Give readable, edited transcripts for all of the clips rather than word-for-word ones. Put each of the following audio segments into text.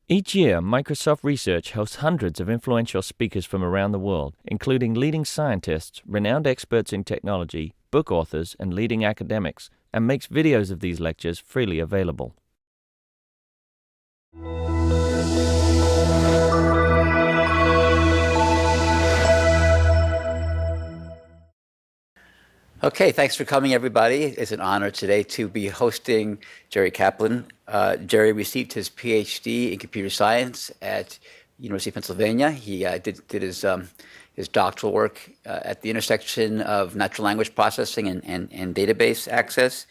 Each year, Microsoft Research hosts hundreds of influential speakers from around the world, including leading scientists, renowned experts in technology, book authors, and leading academics, and makes videos of these lectures freely available. Okay, thanks for coming, everybody. It's an honor today to be hosting Jerry Kaplan. Jerry received his PhD in computer science at University of Pennsylvania. He did his doctoral work at the intersection of natural language processing and database access.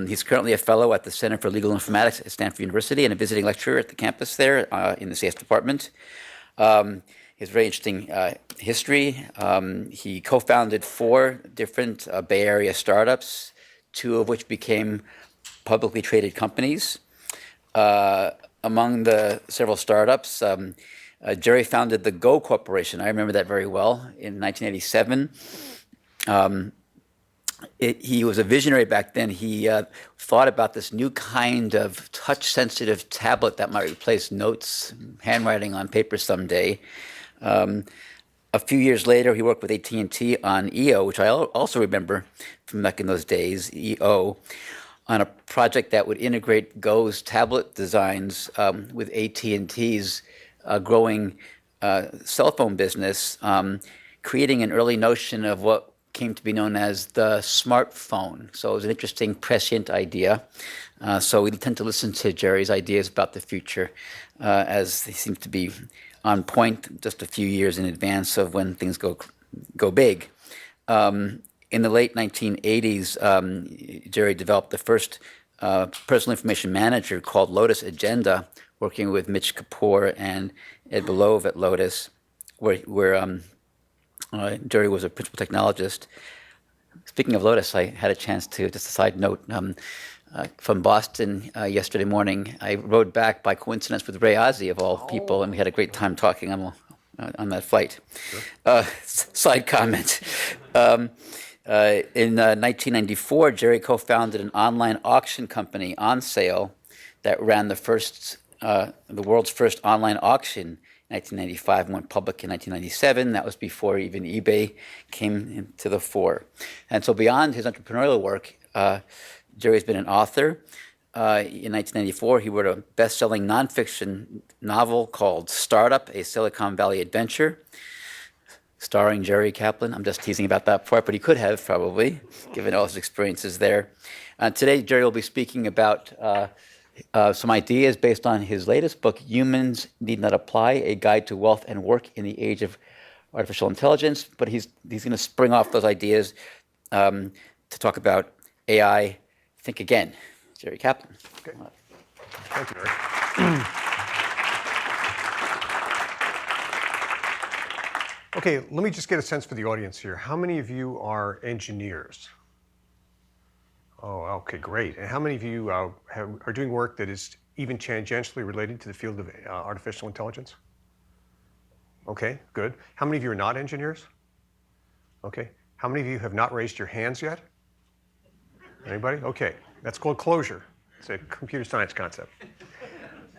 He's currently a fellow at the Center for Legal Informatics at Stanford University and a visiting lecturer at the campus there in the CS department. He has very interesting history. He co-founded 4 different Bay Area startups, 2 of which became publicly traded companies. Among the several startups, Jerry founded the Go Corporation. I remember that very well in 1987. He was a visionary back then. He thought about this new kind of touch-sensitive tablet that might replace notes, handwriting on paper someday. A few years later, he worked with AT&T on EO, which I also remember from back in those days, EO, on a project that would integrate Go's tablet designs with AT&T's growing cell phone business, creating an early notion of what came to be known as the smartphone. So it was an interesting, prescient idea. So we tend to listen to Jerry's ideas about the future as they seem to be on point just a few years in advance of when things go big. In the late 1980s, Jerry developed the first personal information manager called Lotus Agenda, working with Mitch Kapoor and Ed Belove at Lotus, where Jerry was a principal technologist. Speaking of Lotus, I had a chance to, just a side note, from Boston yesterday morning. I rode back by coincidence with Ray Ozzie, of all people, and we had a great time talking on that flight. Sure. Side comment. In 1994, Jerry co-founded an online auction company, On Sale, that ran the world's first online auction in 1995 and went public in 1997. That was before even eBay came into the fore. And so beyond his entrepreneurial work, Jerry's been an author. In 1994, he wrote a best-selling nonfiction novel called Startup, A Silicon Valley Adventure, starring Jerry Kaplan. I'm just teasing about that part, but he could have probably, given all his experiences there. Today, Jerry will be speaking about some ideas based on his latest book, Humans Need Not Apply, A Guide to Wealth and Work in the Age of Artificial Intelligence. But he's going to spring off those ideas to talk about AI. Think again. Jerry Kaplan. Okay. Thank you, Eric. Okay, let me just get a sense for the audience here. How many of you are engineers? Oh, okay, great. And how many of you are doing work that is even tangentially related to the field of artificial intelligence? Okay, good. How many of you are not engineers? Okay. How many of you have not raised your hands yet? Anybody? Okay, that's called closure. It's a computer science concept.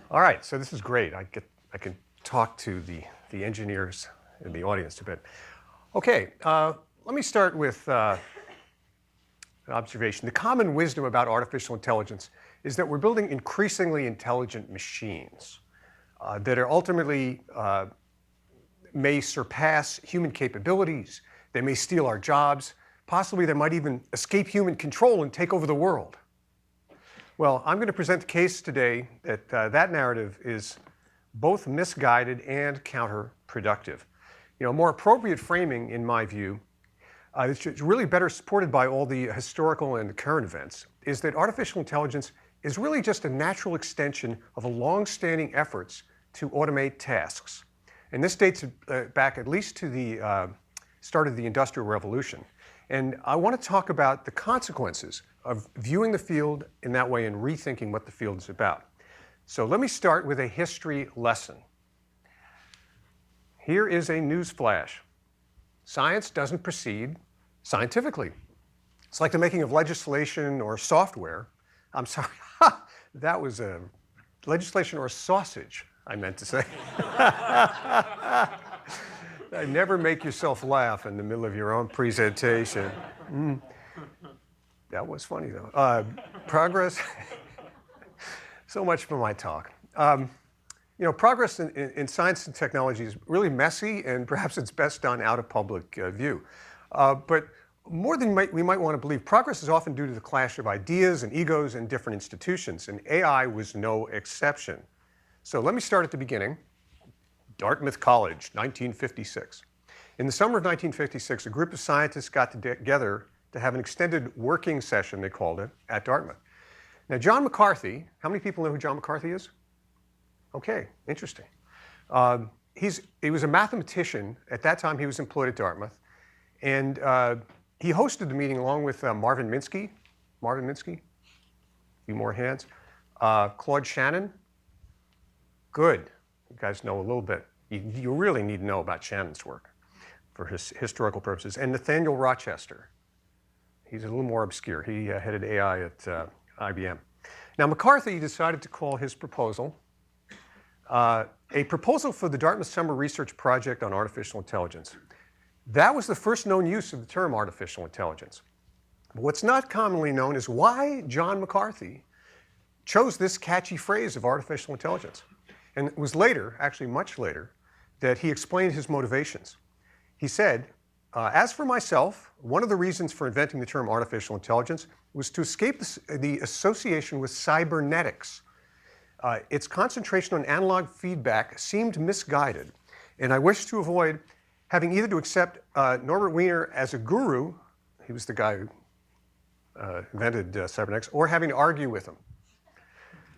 All right, so this is great. I can talk to the engineers in the audience a bit. Okay, let me start with an observation. The common wisdom about artificial intelligence is that we're building increasingly intelligent machines that are ultimately may surpass human capabilities. They may steal our jobs. Possibly they might even escape human control and take over the world. Well, I'm going to present the case today that that narrative is both misguided and counterproductive. A more appropriate framing, in my view, it's really better supported by all the historical and current events, is that artificial intelligence is really just a natural extension of a long-standing efforts to automate tasks. And this dates back at least to the start of the Industrial Revolution. And I want to talk about the consequences of viewing the field in that way and rethinking what the field is about. So let me start with a history lesson. Here is a news flash. Science doesn't proceed scientifically. It's like the making of legislation or software. I'm sorry, that was a legislation or sausage, I meant to say. Never make yourself laugh in the middle of your own presentation. That was funny, though. Progress. So much for my talk. Progress in science and technology is really messy, and perhaps it's best done out of public view. But more than we might want to believe, progress is often due to the clash of ideas and egos in different institutions, and AI was no exception. So let me start at the beginning. Dartmouth College, 1956. In the summer of 1956, a group of scientists got together to have an extended working session, they called it, at Dartmouth. Now, John McCarthy, how many people know who John McCarthy is? Okay, interesting. He was a mathematician. At that time, he was employed at Dartmouth. And he hosted the meeting along with Marvin Minsky. Marvin Minsky? A few more hands. Claude Shannon. Good. You guys know a little bit. You really need to know about Shannon's work for his historical purposes. And Nathaniel Rochester. He's a little more obscure. He headed AI at IBM. Now, McCarthy decided to call his proposal a proposal for the Dartmouth Summer Research Project on Artificial Intelligence. That was the first known use of the term artificial intelligence. But what's not commonly known is why John McCarthy chose this catchy phrase of artificial intelligence. And it was later, actually much later, that he explained his motivations. He said, as for myself, one of the reasons for inventing the term artificial intelligence was to escape the association with cybernetics. Its concentration on analog feedback seemed misguided, and I wished to avoid having either to accept Norbert Wiener as a guru, he was the guy who invented cybernetics, or having to argue with him.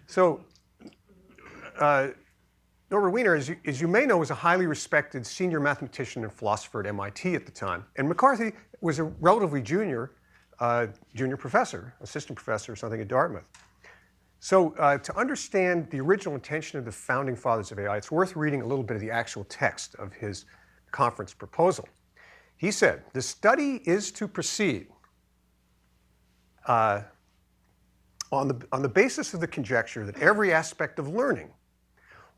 So Norbert Wiener, as you may know, was a highly respected senior mathematician and philosopher at MIT at the time, and McCarthy was a relatively junior professor, assistant professor or something at Dartmouth. So to understand the original intention of the founding fathers of AI, it's worth reading a little bit of the actual text of his conference proposal. He said, the study is to proceed on the basis of the conjecture that every aspect of learning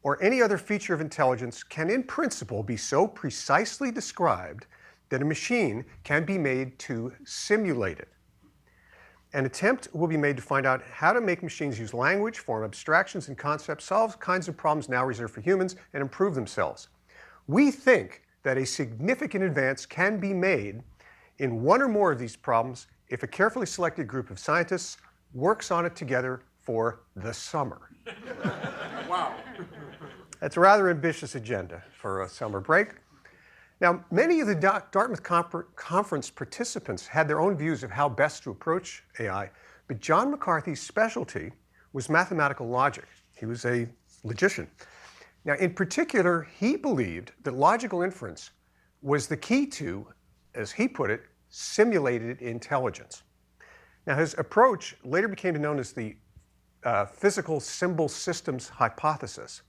or any other feature of intelligence can in principle be so precisely described that a machine can be made to simulate it. An attempt will be made to find out how to make machines use language, form abstractions and concepts, solve kinds of problems now reserved for humans, and improve themselves. We think that a significant advance can be made in one or more of these problems if a carefully selected group of scientists works on it together for the summer. Wow. That's a rather ambitious agenda for a summer break. Now, many of the Dartmouth conference participants had their own views of how best to approach AI, but John McCarthy's specialty was mathematical logic. He was a logician. Now, in particular, he believed that logical inference was the key to, as he put it, simulated intelligence. Now, his approach later became known as the physical symbol systems hypothesis.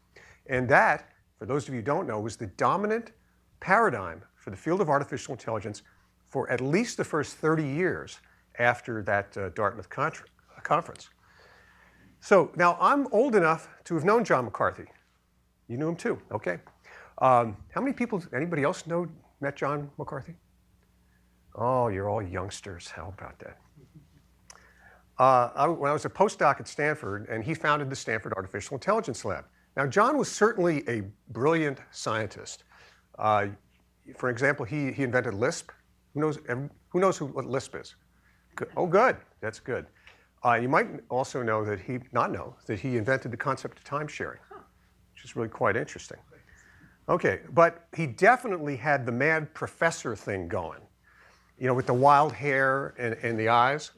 And that, for those of you who don't know, was the dominant paradigm for the field of artificial intelligence for at least the first 30 years after that Dartmouth conference. So now I'm old enough to have known John McCarthy. You knew him too, okay. How many people, anybody else met John McCarthy? Oh, you're all youngsters, how about that? When I was a postdoc at Stanford, and he founded the Stanford Artificial Intelligence Lab. Now, John was certainly a brilliant scientist. For example, he invented Lisp. Who knows what Lisp is? Good. Oh, good. That's good. You might also know that he invented the concept of time sharing, which is really quite interesting. Okay, but he definitely had the mad professor thing going, with the wild hair and the eyes.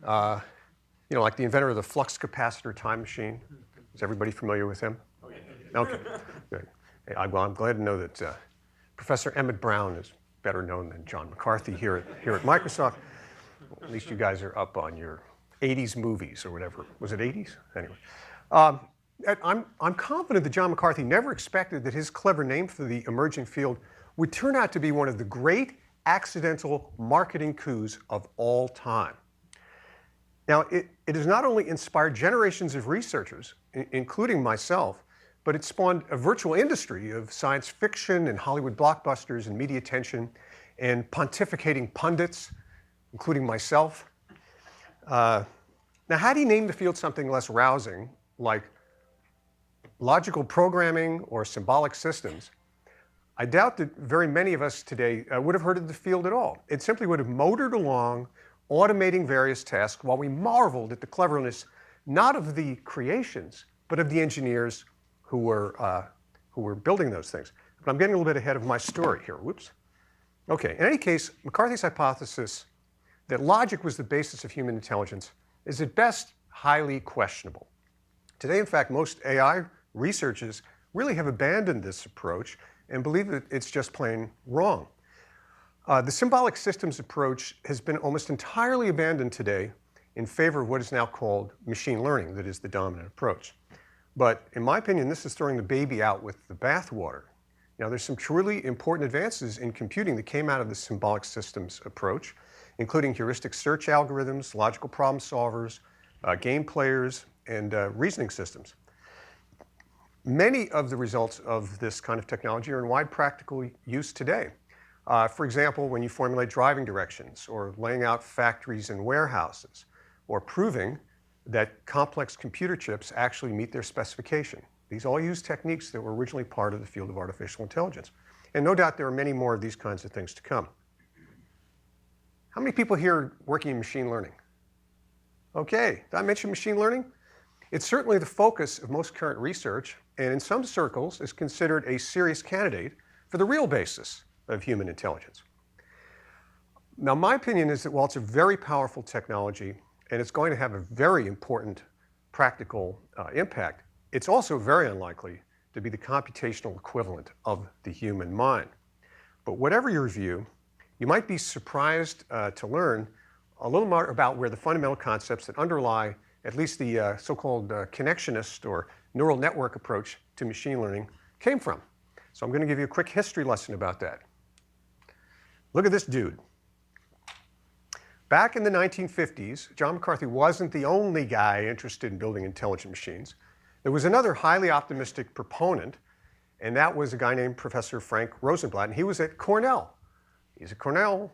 Like the inventor of the flux capacitor time machine. Is everybody familiar with him? Okay, good. I'm glad to know that Professor Emmett Brown is better known than John McCarthy here at Microsoft. At least you guys are up on your 80s movies or whatever. Was it 80s? Anyway. I'm confident that John McCarthy never expected that his clever name for the emerging field would turn out to be one of the great accidental marketing coups of all time. Now, it has not only inspired generations of researchers, including myself, but it spawned a virtual industry of science fiction and Hollywood blockbusters and media attention and pontificating pundits, including myself. Now, had he named the field something less rousing, like logical programming or symbolic systems, I doubt that very many of us today would have heard of the field at all. It simply would have motored along, automating various tasks while we marveled at the cleverness, not of the creations, but of the engineers who were building those things. But I'm getting a little bit ahead of my story here. Whoops. Okay, in any case, McCarthy's hypothesis that logic was the basis of human intelligence is at best highly questionable. Today, in fact, most AI researchers really have abandoned this approach and believe that it's just plain wrong. The symbolic systems approach has been almost entirely abandoned today in favor of what is now called machine learning, that is the dominant approach. But in my opinion, this is throwing the baby out with the bathwater. Now, there's some truly important advances in computing that came out of the symbolic systems approach, including heuristic search algorithms, logical problem solvers, game players, and reasoning systems. Many of the results of this kind of technology are in wide practical use today. For example, when you formulate driving directions, or laying out factories and warehouses, or proving that complex computer chips actually meet their specification. These all use techniques that were originally part of the field of artificial intelligence. And no doubt there are many more of these kinds of things to come. How many people here are working in machine learning? Okay, did I mention machine learning? It's certainly the focus of most current research, and in some circles is considered a serious candidate for the real basis of human intelligence. Now, my opinion is that while it's a very powerful technology, and it's going to have a very important practical impact, it's also very unlikely to be the computational equivalent of the human mind. But whatever your view, you might be surprised to learn a little more about where the fundamental concepts that underlie at least the so-called connectionist or neural network approach to machine learning came from. So I'm going to give you a quick history lesson about that. Look at this dude. Back in the 1950s, John McCarthy wasn't the only guy interested in building intelligent machines. There was another highly optimistic proponent, and that was a guy named Professor Frank Rosenblatt, and he was at Cornell. He's at Cornell.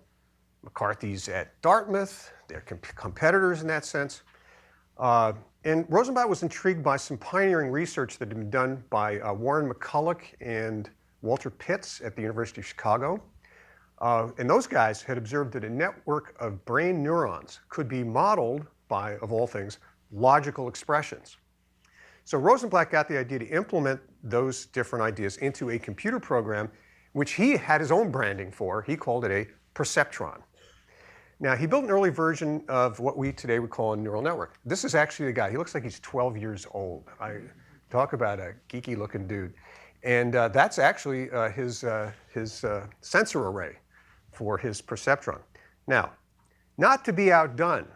McCarthy's at Dartmouth. They're competitors in that sense. And Rosenblatt was intrigued by some pioneering research that had been done by Warren McCulloch and Walter Pitts at the University of Chicago. And those guys had observed that a network of brain neurons could be modeled by, of all things, logical expressions. So Rosenblatt got the idea to implement those different ideas into a computer program, which he had his own branding for. He called it a perceptron. Now, he built an early version of what we today would call a neural network. This is actually the guy. He looks like he's 12 years old. I talk about a geeky-looking dude. And that's actually his sensor array for his perceptron. Now, not to be outdone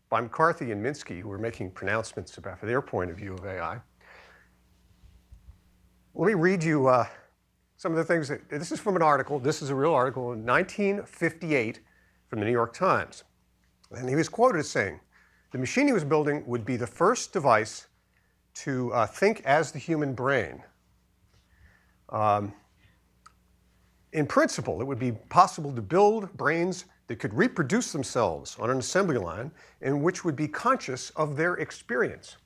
by McCarthy and Minsky, who were making pronouncements about their point of view of AI, let me read you some of the things that, this is from an article, this is a real article in 1958 from the New York Times. And he was quoted as saying, the machine he was building would be the first device to think as the human brain. In principle, it would be possible to build brains that could reproduce themselves on an assembly line and which would be conscious of their experience.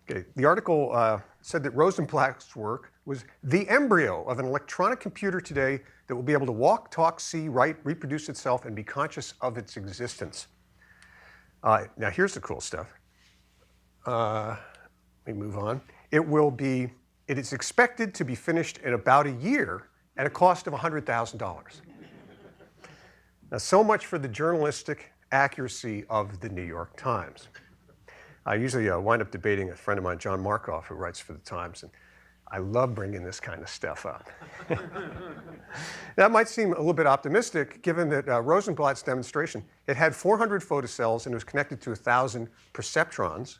Okay, the article said that Rosenblatt's work was the embryo of an electronic computer today that will be able to walk, talk, see, write, reproduce itself, and be conscious of its existence. Now, here's the cool stuff. Let me move on. It is expected to be finished in about a year at a cost of $100,000. Now, so much for the journalistic accuracy of the New York Times. I usually wind up debating a friend of mine, John Markoff, who writes for the Times, and I love bringing this kind of stuff up. That might seem a little bit optimistic, given that Rosenblatt's demonstration, it had 400 photocells and it was connected to 1,000 perceptrons.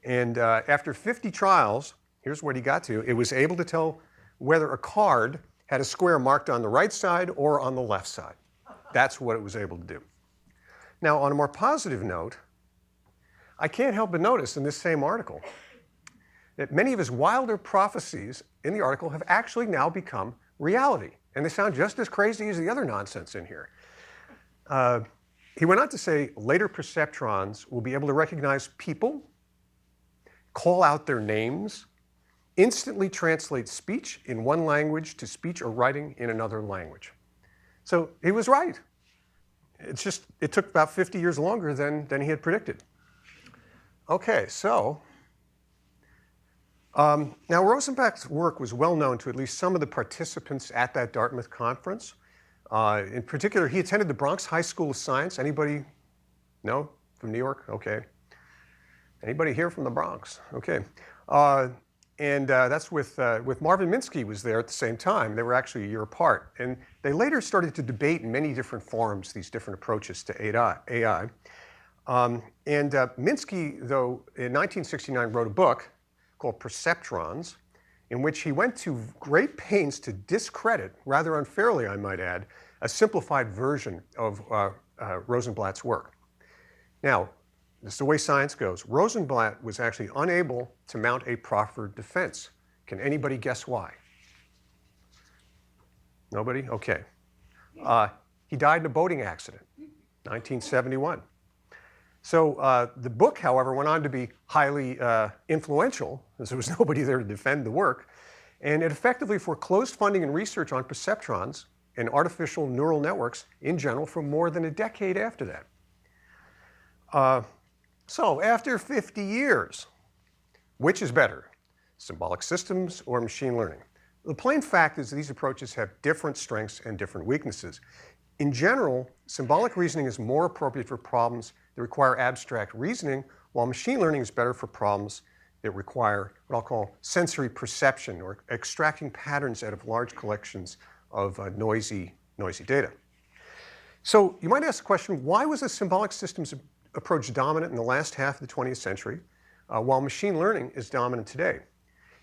And after 50 trials, here's what he got to. It was able to tell whether a card had a square marked on the right side or on the left side. That's what it was able to do. Now, on a more positive note, I can't help but notice in this same article that many of his wilder prophecies in the article have actually now become reality. And they sound just as crazy as the other nonsense in here. He went on to say later perceptrons will be able to recognize people, call out their names, instantly translate speech in one language to speech or writing in another language. So he was right. It's just, it took about 50 years longer than he had predicted. Okay, so now Rosenblatt's work was well known to at least some of the participants at that Dartmouth conference. In particular, he attended the Bronx High School of Science. Anybody know from New York? Okay. Anybody here from the Bronx? Okay. And that's with Marvin Minsky was there at the same time. They were actually a year apart. And they later started to debate in many different forums these different approaches to AI. Minsky, though, in 1969 wrote a book called Perceptrons, in which he went to great pains to discredit, rather unfairly I might add, a simplified version of Rosenblatt's work. Now, this is the way science goes. Rosenblatt was actually unable to mount a proper defense. Can anybody guess why? Nobody? Okay. He died in a boating accident, 1971. So the book, however, went on to be highly influential, as there was nobody there to defend the work, and it effectively foreclosed funding and research on perceptrons and artificial neural networks in general for more than a decade after that. So after 50 years, which is better, symbolic systems or machine learning? The plain fact is that these approaches have different strengths and different weaknesses. In general, symbolic reasoning is more appropriate for problems that require abstract reasoning, while machine learning is better for problems that require what I'll call sensory perception, or extracting patterns out of large collections of noisy data. So you might ask the question, why was the symbolic systems approach dominant in the last half of the 20th century, while machine learning is dominant today?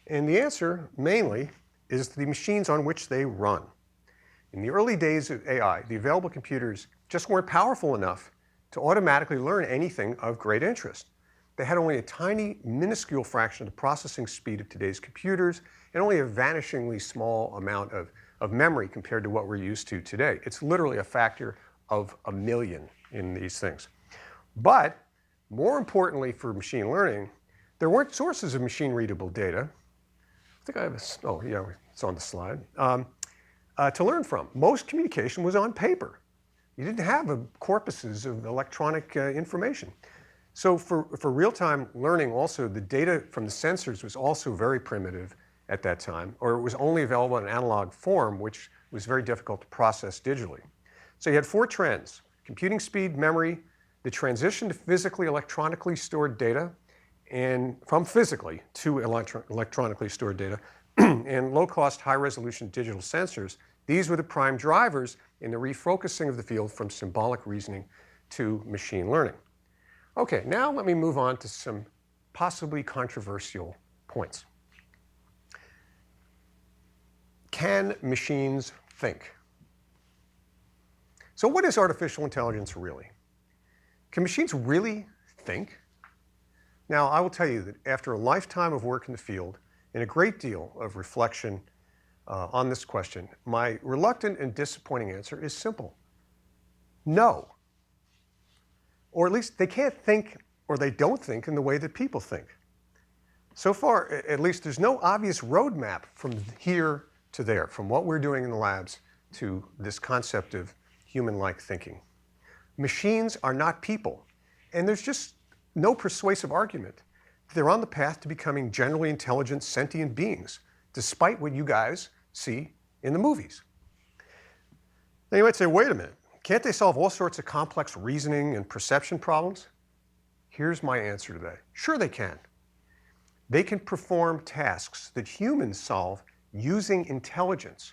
And the answer, mainly, is the machines on which they run. In the early days of AI, the available computers just weren't powerful enough to automatically learn anything of great interest. They had only a tiny, minuscule fraction of the processing speed of today's computers, and only a vanishingly small amount of memory compared to what we're used to today. It's literally a factor of 1,000,000 in these things. But more importantly for machine learning, there weren't sources of machine-readable data. I think I have a, oh yeah, it's on the slide, to learn from. Most communication was on paper. You didn't have corpuses of electronic information. So for real-time learning also, the data from the sensors was also very primitive at that time, or it was only available in analog form, which was very difficult to process digitally. So you had 4 trends: computing speed, memory, the transition to physically electronically stored data, and from physically to electronically stored data, and low-cost, high-resolution digital sensors. These were the prime drivers in the refocusing of the field from symbolic reasoning to machine learning. Okay, now let me move on to some possibly controversial points. Can machines think? So what is artificial intelligence really? Can machines really think? Now, I will tell you that after a lifetime of work in the field and a great deal of reflection on this question, my reluctant and disappointing answer is simple: no. Or at least they can't think, or they don't think in the way that people think. So far, at least, there's no obvious roadmap from here to there, from what we're doing in the labs to this concept of human-like thinking. Machines are not people, and there's just no persuasive argument that they're on the path to becoming generally intelligent, sentient beings, despite what you guys see in the movies. Now you might say, wait a minute, can't they solve all sorts of complex reasoning and perception problems? Here's my answer to that. Sure they can. They can perform tasks that humans solve using intelligence.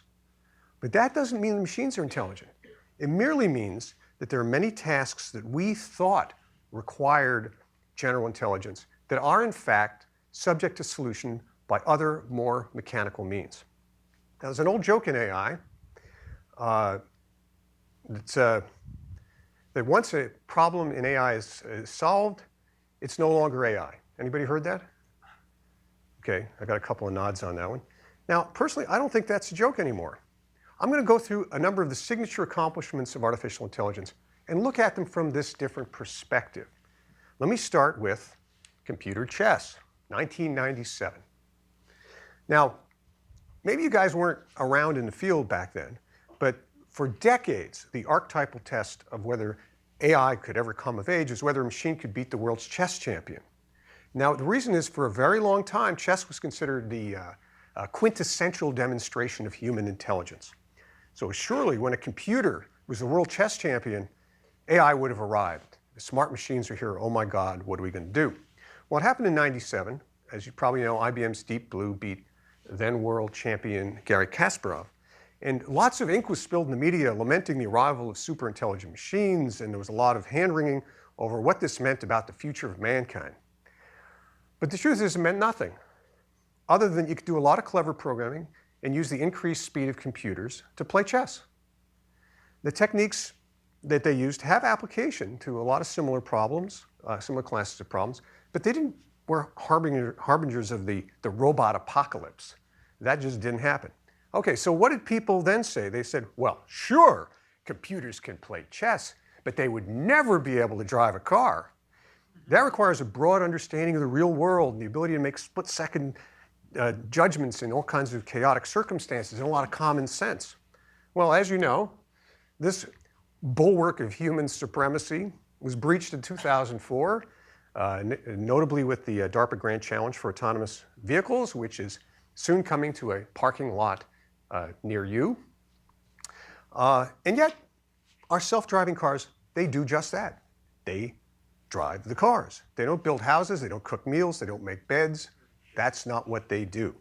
But that doesn't mean the machines are intelligent. It merely means that there are many tasks that we thought required general intelligence that are in fact subject to solution by other, more mechanical means. Now, there's an old joke in AI that once a problem in AI is solved, It's no longer AI. Anybody heard that? Okay, I got a couple of nods on that one. Now, personally, I don't think that's a joke anymore. I'm going to go through a number of the signature accomplishments of artificial intelligence and look at them from this different perspective. Let me start with computer chess, 1997. Now, maybe you guys weren't around in the field back then, but for decades, the archetypal test of whether AI could ever come of age is whether a machine could beat the world's chess champion. Now, the reason is for a very long time, chess was considered the quintessential demonstration of human intelligence. So surely when a computer was the world chess champion, AI would have arrived. The smart machines are here. Oh my God, what are we going to do? Well, it happened in 97. As you probably know, IBM's Deep Blue beat then world champion Garry Kasparov. And lots of ink was spilled in the media lamenting the arrival of super intelligent machines, and there was a lot of hand-wringing over what this meant about the future of mankind. But the truth is, it meant nothing, other than you could do a lot of clever programming and use the increased speed of computers to play chess. The techniques that they used have application to a lot of similar problems, similar classes of problems, but they were harbingers of the robot apocalypse. That just didn't happen. Okay, so what did people then say? They said, well, sure, computers can play chess, but they would never be able to drive a car. That requires a broad understanding of the real world and the ability to make split-second judgments in all kinds of chaotic circumstances and a lot of common sense. Well, as you know, this bulwark of human supremacy was breached in 2004, notably with the DARPA Grand Challenge for Autonomous Vehicles, which is soon coming to a parking lot near you. And yet, our self-driving cars, they do just that. They drive the cars. They don't build houses, they don't cook meals, they don't make beds. That's not what they do.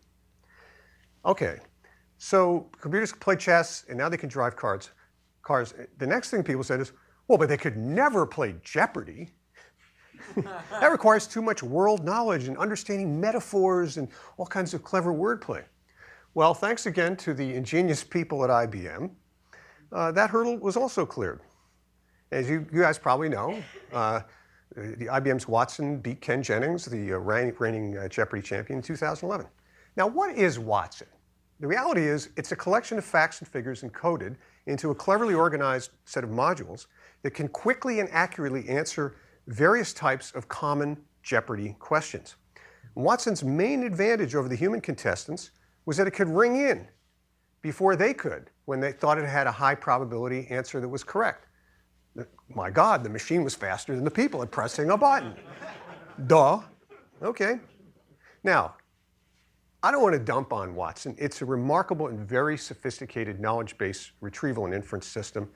Okay, so computers can play chess, and now they can drive cars. The next thing people said is, well, but they could never play Jeopardy. That requires too much world knowledge and understanding metaphors and all kinds of clever wordplay. Well, thanks again to the ingenious people at IBM, that hurdle was also cleared. As you guys probably know, the IBM's Watson beat Ken Jennings, the reigning Jeopardy champion, in 2011. Now, what is Watson? The reality is it's a collection of facts and figures encoded into a cleverly organized set of modules that can quickly and accurately answer various types of common Jeopardy questions. Watson's main advantage over the human contestants was that it could ring in before they could when they thought it had a high probability answer that was correct. My God, the machine was faster than the people at pressing a button. Duh. Okay. Now, I don't want to dump on Watson. It's a remarkable and very sophisticated knowledge-based retrieval and inference system.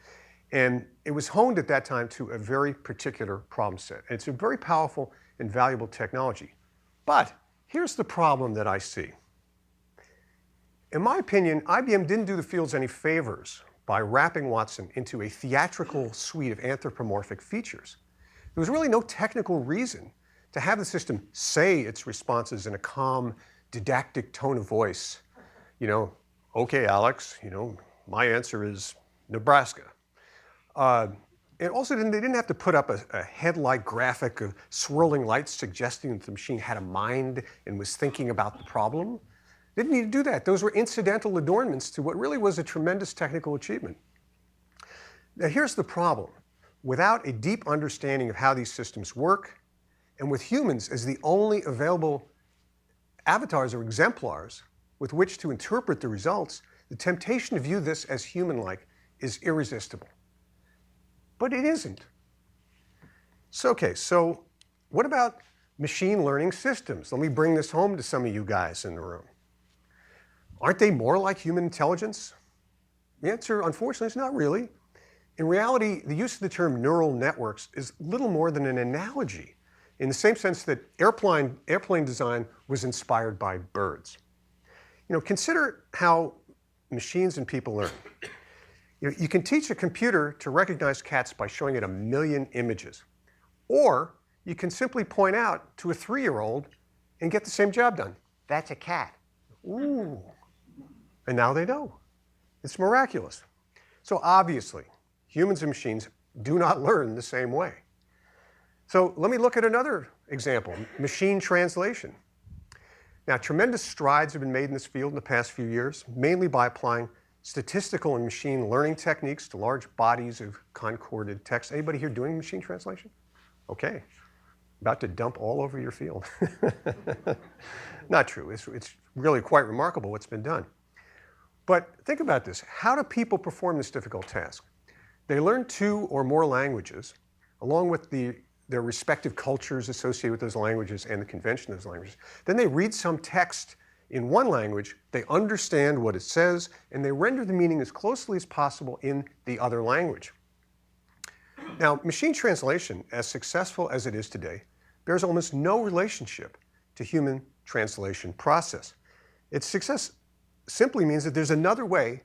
And it was honed at that time to a very particular problem set. It's a very powerful and valuable technology. But here's the problem that I see. In my opinion, IBM didn't do the fields any favors by wrapping Watson into a theatrical suite of anthropomorphic features. There was really no technical reason to have the system say its responses in a calm, didactic tone of voice. You know, okay, Alex, you know, my answer is Nebraska. And also, they didn't have to put up a headlight graphic of swirling lights suggesting that the machine had a mind and was thinking about the problem. They didn't need to do that. Those were incidental adornments to what really was a tremendous technical achievement. Now, here's the problem. Without a deep understanding of how these systems work, and with humans as the only available avatars or exemplars with which to interpret the results, the temptation to view this as human-like is irresistible. But it isn't. So what about machine learning systems? Let me bring this home to some of you guys in the room. Aren't they more like human intelligence? The answer, unfortunately, is not really. In reality, the use of the term neural networks is little more than an analogy, in the same sense that airplane design was inspired by birds. You know, consider how machines and people learn. You can teach a computer to recognize cats by showing it 1 million images. Or you can simply point out to a 3-year-old and get the same job done. That's a cat. Ooh. And now they know. It's miraculous. So obviously, humans and machines do not learn the same way. So let me look at another example, machine translation. Now, tremendous strides have been made in this field in the past few years, mainly by applying statistical and machine learning techniques to large bodies of concorded text. Anybody here doing machine translation? Okay. About to dump all over your field. Not true. It's really quite remarkable what's been done. But think about this. How do people perform this difficult task? They learn 2 or more languages, along with their respective cultures associated with those languages and the convention of those languages. Then they read some text in one language, they understand what it says, and they render the meaning as closely as possible in the other language. Now, machine translation, as successful as it is today, bears almost no relationship to human translation process. Its success simply means that there's another way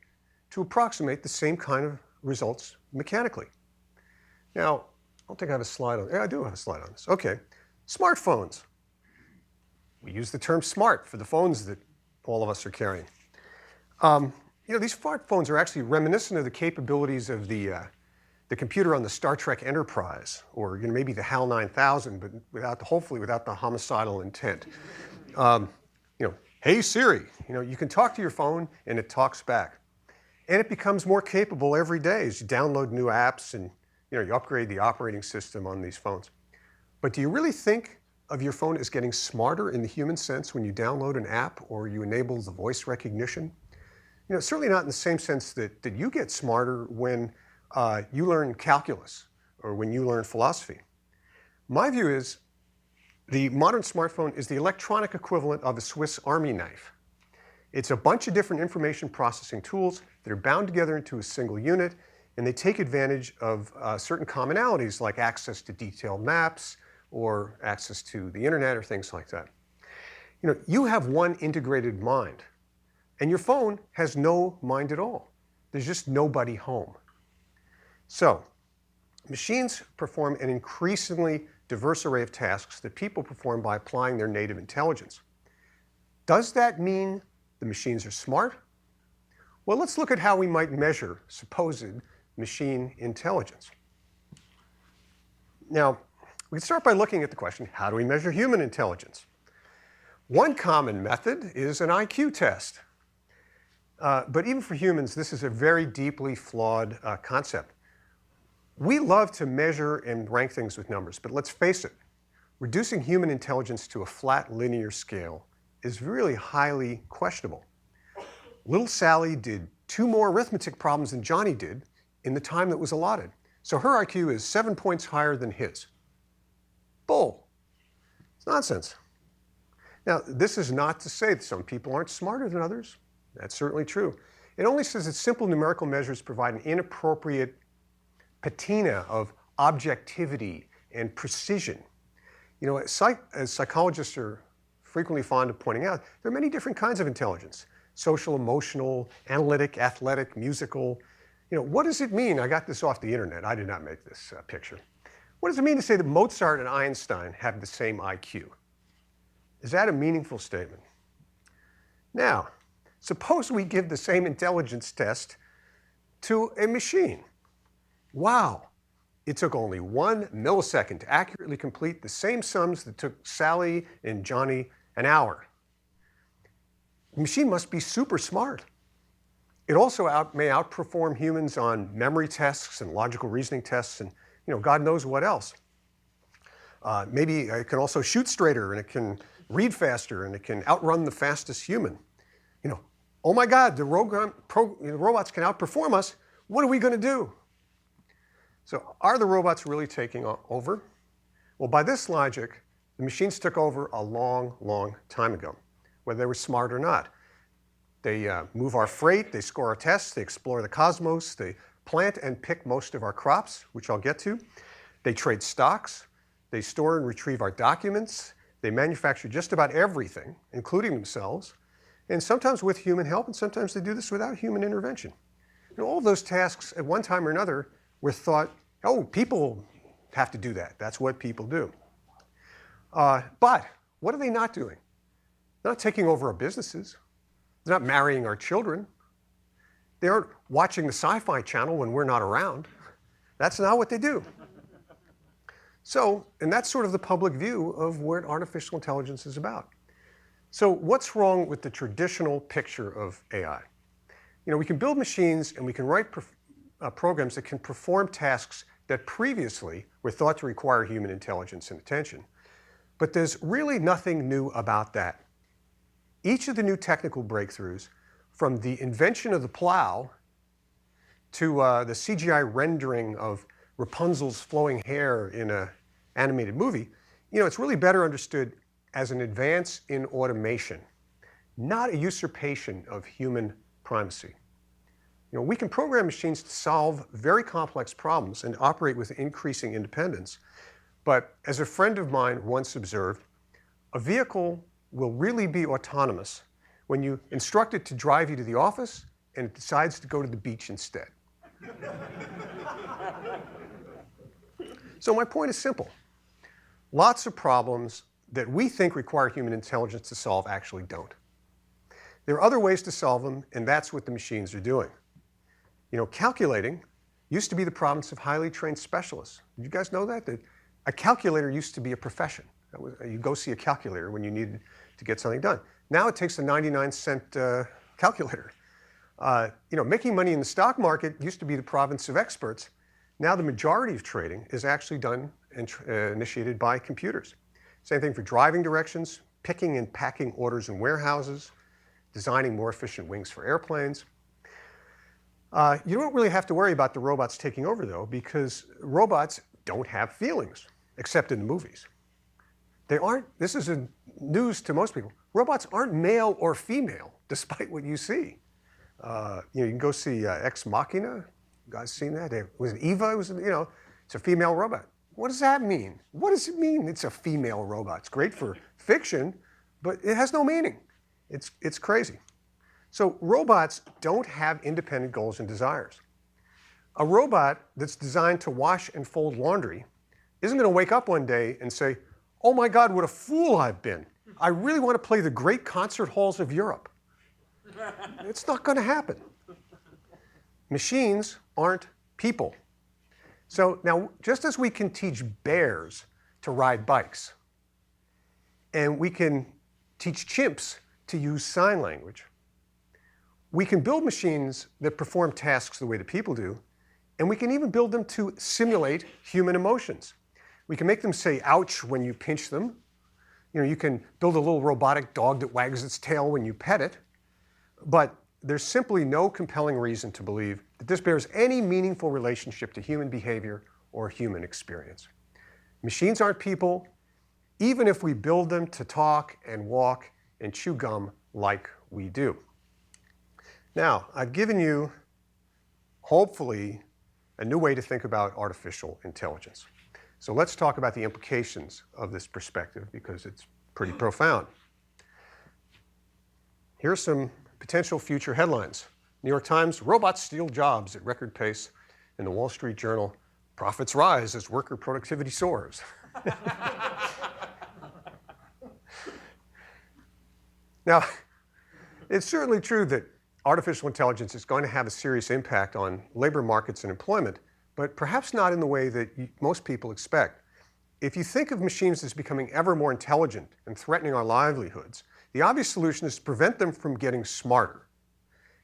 to approximate the same kind of results mechanically. Now, I don't think I have a slide on. Yeah, I do have a slide on this. Okay, smartphones. We use the term smart for the phones that all of us are carrying. These smartphones are actually reminiscent of the capabilities of the computer on the Star Trek Enterprise, or maybe the HAL 9000, but hopefully without the homicidal intent. Hey Siri, you can talk to your phone and it talks back. And it becomes more capable every day as you download new apps and you upgrade the operating system on these phones. But do you really think of your phone as getting smarter in the human sense when you download an app or you enable the voice recognition? Certainly not in the same sense that you get smarter when you learn calculus or when you learn philosophy. My view is the modern smartphone is the electronic equivalent of a Swiss Army knife. It's a bunch of different information processing tools that are bound together into a single unit, and they take advantage of certain commonalities like access to detailed maps or access to the internet or things like that. You have one integrated mind, and your phone has no mind at all. There's just nobody home. So, machines perform an increasingly diverse array of tasks that people perform by applying their native intelligence. Does that mean the machines are smart? Well, let's look at how we might measure supposed machine intelligence. Now, we can start by looking at the question, how do we measure human intelligence? One common method is an IQ test. But even for humans, this is a very deeply flawed concept. We love to measure and rank things with numbers, but let's face it, reducing human intelligence to a flat linear scale is really highly questionable. Little Sally did 2 more arithmetic problems than Johnny did in the time that was allotted. So her IQ is 7 points higher than his. Bull. It's nonsense. Now, this is not to say that some people aren't smarter than others. That's certainly true. It only says that simple numerical measures provide an inappropriate patina of objectivity and precision. As psychologists are frequently fond of pointing out, there are many different kinds of intelligence: social, emotional, analytic, athletic, musical. What does it mean? I got this off the internet. I did not make this picture. What does it mean to say that Mozart and Einstein have the same IQ? Is that a meaningful statement? Now, suppose we give the same intelligence test to a machine. Wow, it took only 1 millisecond to accurately complete the same sums that took Sally and Johnny an hour. The machine must be super smart. It also may outperform humans on memory tests and logical reasoning tests and God knows what else. Maybe it can also shoot straighter, and it can read faster, and it can outrun the fastest human. Oh my God, the robots can outperform us. What are we going to do? So are the robots really taking over? Well, by this logic, the machines took over a long, long time ago, whether they were smart or not. They move our freight, they score our tests, they explore the cosmos, they plant and pick most of our crops, which I'll get to. They trade stocks, they store and retrieve our documents, they manufacture just about everything, including themselves, and sometimes with human help, and sometimes they do this without human intervention. All of those tasks at one time or another were thought, oh, people have to do that. That's what people do. But what are they not doing? They're not taking over our businesses. They're not marrying our children. They aren't watching the Sci-Fi Channel when we're not around. That's not what they do. And that's sort of the public view of what artificial intelligence is about. So what's wrong with the traditional picture of AI? We can build machines and we can write programs that can perform tasks that previously were thought to require human intelligence and attention. But there's really nothing new about that. Each of the new technical breakthroughs, from the invention of the plow to the CGI rendering of Rapunzel's flowing hair in an animated movie, it's really better understood as an advance in automation, not a usurpation of human primacy. We can program machines to solve very complex problems and operate with increasing independence. But as a friend of mine once observed, a vehicle will really be autonomous when you instruct it to drive you to the office and it decides to go to the beach instead. So my point is simple. Lots of problems that we think require human intelligence to solve actually don't. There are other ways to solve them, and that's what the machines are doing. Calculating used to be the province of highly trained specialists. Did you guys know that? That a calculator used to be a profession. You go see a calculator when you needed to get something done. Now it takes a 99-cent calculator. Making money in the stock market used to be the province of experts. Now the majority of trading is actually done and initiated by computers. Same thing for driving directions, picking and packing orders in warehouses, designing more efficient wings for airplanes. You don't really have to worry about the robots taking over, though, because robots don't have feelings, except in the movies. This is news to most people. Robots aren't male or female, despite what you see. You can go see Ex Machina. You guys seen that? Was it Eva? It's a female robot. What does that mean? What does it mean it's a female robot? It's great for fiction, but it has no meaning. It's crazy. So robots don't have independent goals and desires. A robot that's designed to wash and fold laundry isn't going to wake up one day and say, "Oh my God, what a fool I've been. I really want to play the great concert halls of Europe." It's not going to happen. Machines aren't people. So now, just as we can teach bears to ride bikes, and we can teach chimps to use sign language, we can build machines that perform tasks the way that people do, and we can even build them to simulate human emotions. We can make them say ouch when you pinch them. You can build a little robotic dog that wags its tail when you pet it. But there's simply no compelling reason to believe that this bears any meaningful relationship to human behavior or human experience. Machines aren't people, even if we build them to talk and walk and chew gum like we do. Now, I've given you, hopefully, a new way to think about artificial intelligence. So let's talk about the implications of this perspective, because it's pretty profound. Here are some potential future headlines. New York Times, robots steal jobs at record pace. In the Wall Street Journal, profits rise as worker productivity soars. Now, it's certainly true that artificial intelligence is going to have a serious impact on labor markets and employment, but perhaps not in the way that most people expect. If you think of machines as becoming ever more intelligent and threatening our livelihoods, the obvious solution is to prevent them from getting smarter,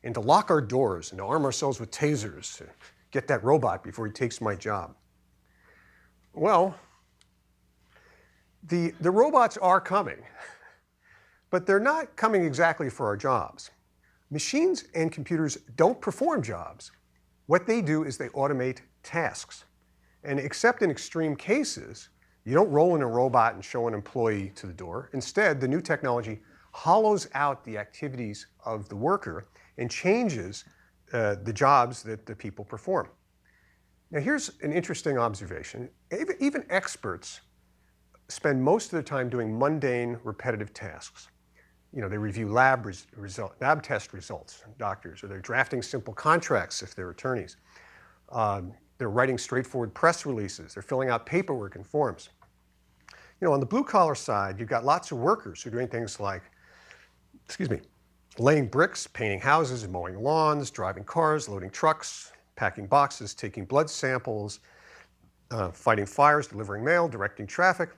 and to lock our doors and to arm ourselves with tasers to get that robot before he takes my job. Well, the robots are coming, but they're not coming exactly for our jobs. Machines and computers don't perform jobs. What they do is they automate tasks. And except in extreme cases, you don't roll in a robot and show an employee to the door. Instead, the new technology hollows out the activities of the worker and changes the jobs that the people perform. Now, here's an interesting observation. Even experts spend most of their time doing mundane, repetitive tasks. They review lab test results, doctors, or they're drafting simple contracts if they're attorneys. They're writing straightforward press releases. They're filling out paperwork and forms. On the blue-collar side, you've got lots of workers who are doing things like, laying bricks, painting houses, mowing lawns, driving cars, loading trucks, packing boxes, taking blood samples, fighting fires, delivering mail, directing traffic.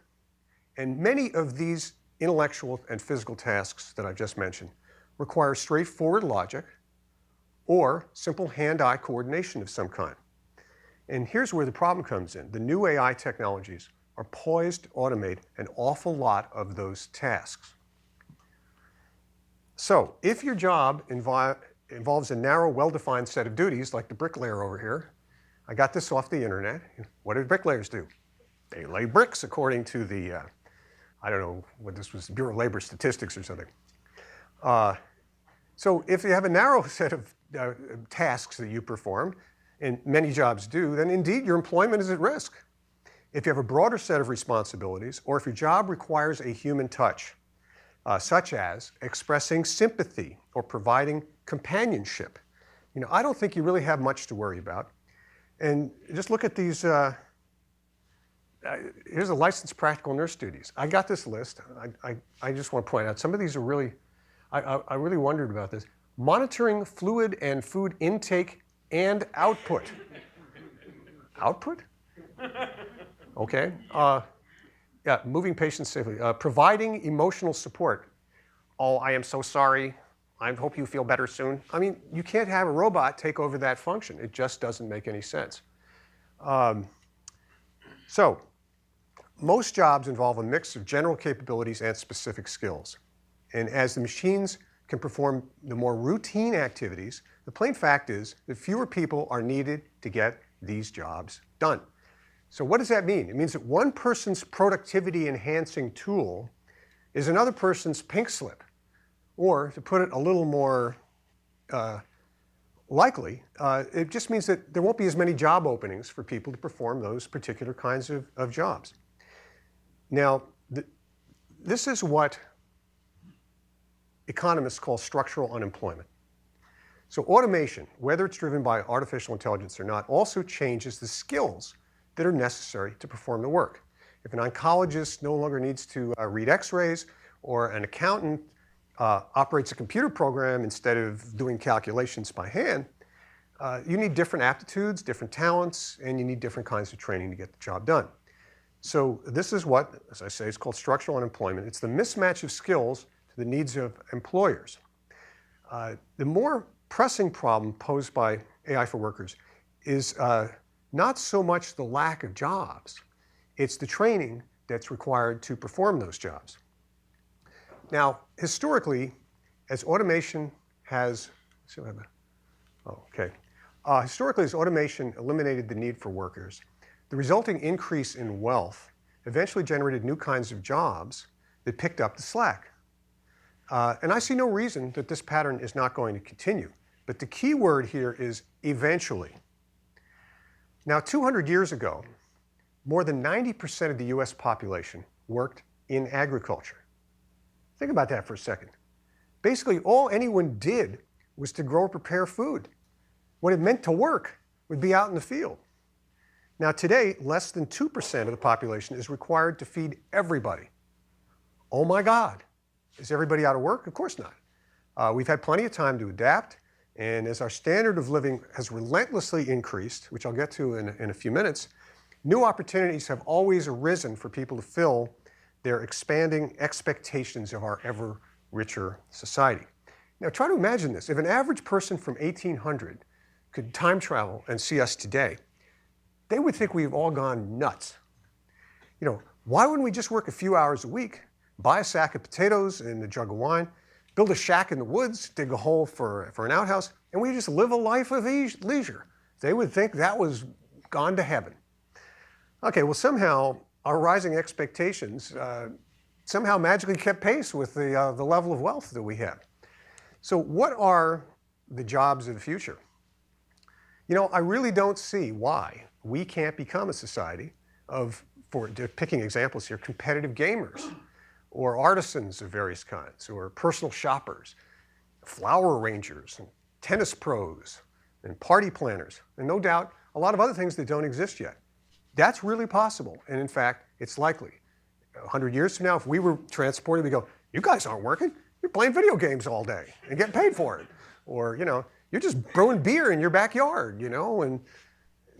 And many of these intellectual and physical tasks that I've just mentioned require straightforward logic or simple hand-eye coordination of some kind. And here's where the problem comes in. The new AI technologies are poised to automate an awful lot of those tasks. So if your job involves a narrow, well-defined set of duties, like the bricklayer over here, I got this off the internet. What do bricklayers do? They lay bricks according to the, I don't know what this was, Bureau of Labor Statistics or something. So if you have a narrow set of tasks that you perform, and many jobs do, then indeed your employment is at risk. If you have a broader set of responsibilities, or if your job requires a human touch, such as expressing sympathy or providing companionship, I don't think you really have much to worry about. And just look at these. Here's a licensed practical nurse duties. I got this list. I just want to point out some of these are really, I really wondered about this. Monitoring fluid and food intake and output. Output? Okay. Yeah, moving patients safely. Providing emotional support. Oh, I am so sorry. I hope you feel better soon. I mean, you can't have a robot take over that function. It just doesn't make any sense. So, most jobs involve a mix of general capabilities and specific skills. And as the machines can perform the more routine activities, the plain fact is that fewer people are needed to get these jobs done. So what does that mean? It means that one person's productivity-enhancing tool is another person's pink slip. Or, to put it a little more likely, it just means that there won't be as many job openings for people to perform those particular kinds of jobs. Now, this is what economists call structural unemployment. So automation, whether it's driven by artificial intelligence or not, also changes the skills that are necessary to perform the work. If an oncologist no longer needs to read x-rays, or an accountant operates a computer program instead of doing calculations by hand, you need different aptitudes, different talents, and you need different kinds of training to get the job done. So this is what, as I say, is called structural unemployment. It's the mismatch of skills to the needs of employers. The more pressing problem posed by AI for workers is not so much the lack of jobs, it's the training that's required to perform those jobs. Now, historically, as automation has, historically, as automation eliminated the need for workers, the resulting increase in wealth eventually generated new kinds of jobs that picked up the slack. And I see no reason that this pattern is not going to continue. But the key word here is eventually. Now, 200 years ago, more than 90% of the US population worked in agriculture. Think about that for a second. Basically, all anyone did was to grow or prepare food. What it meant to work would be out in the field. Now today, less than 2% of the population is required to feed everybody. Oh my God, is everybody out of work? Of course not. We've had plenty of time to adapt, and as our standard of living has relentlessly increased, which I'll get to in a few minutes, new opportunities have always arisen for people to fill their expanding expectations of our ever richer society. Now try to imagine this. If an average person from 1800 could time travel and see us today, they would think we've all gone nuts. Why wouldn't we just work a few hours a week, buy a sack of potatoes and a jug of wine, build a shack in the woods, dig a hole for an outhouse, and we just live a life of leisure? They would think that was gone to heaven. Okay, well somehow our rising expectations somehow magically kept pace with the level of wealth that we have. So what are the jobs of the future? I really don't see why we can't become a society of, for picking examples here, competitive gamers, or artisans of various kinds, or personal shoppers, flower arrangers, and tennis pros, and party planners, and no doubt a lot of other things that don't exist yet. That's really possible, and in fact, it's likely. 100 years from now, if we were transported, we go, you guys aren't working, you're playing video games all day and getting paid for it. Or, you're just brewing beer in your backyard, and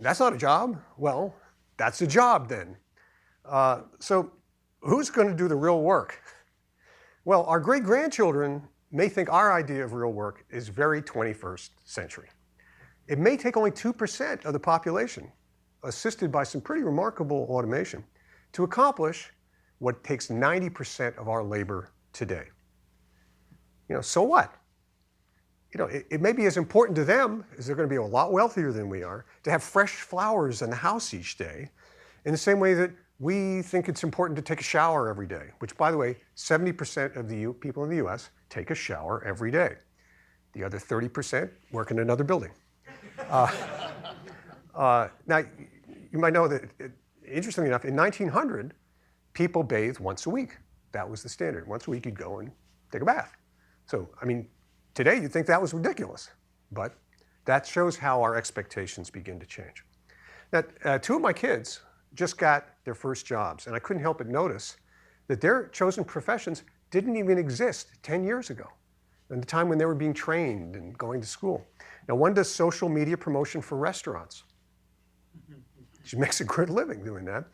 that's not a job. Well, that's a job then. So who's going to do the real work? Well, our great-grandchildren may think our idea of real work is very 21st century. It may take only 2% of the population, assisted by some pretty remarkable automation, to accomplish what takes 90% of our labor today. So what? It may be as important to them, as they're going to be a lot wealthier than we are, to have fresh flowers in the house each day, in the same way that we think it's important to take a shower every day, which, by the way, 70% of the people in the US take a shower every day. The other 30% work in another building. Now, you might know that, interestingly enough, in 1900, people bathed once a week. That was the standard. Once a week, you'd go and take a bath. So, today you'd think that was ridiculous, but that shows how our expectations begin to change. Now, two of my kids just got their first jobs, and I couldn't help but notice that their chosen professions didn't even exist 10 years ago, in the time when they were being trained and going to school. Now, one does social media promotion for restaurants. She makes a good living doing that.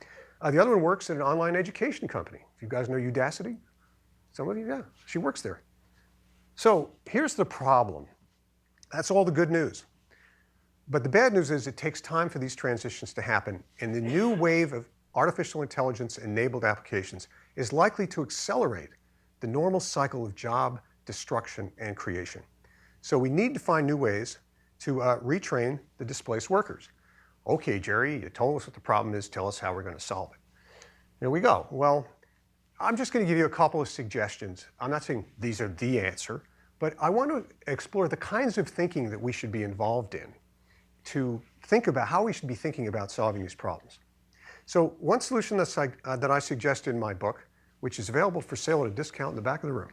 The other one works at an online education company. If you guys know Udacity, some of you, yeah, she works there. So here's the problem. That's all the good news. But the bad news is it takes time for these transitions to happen, and the new wave of artificial intelligence-enabled applications is likely to accelerate the normal cycle of job destruction and creation. So we need to find new ways to retrain the displaced workers. Okay, Jerry, you told us what the problem is. Tell us how we're going to solve it. Here we go. Well, I'm just going to give you a couple of suggestions. I'm not saying these are the answer, but I want to explore the kinds of thinking that we should be involved in to think about how we should be thinking about solving these problems. So one solution that I suggest in my book, which is available for sale at a discount in the back of the room,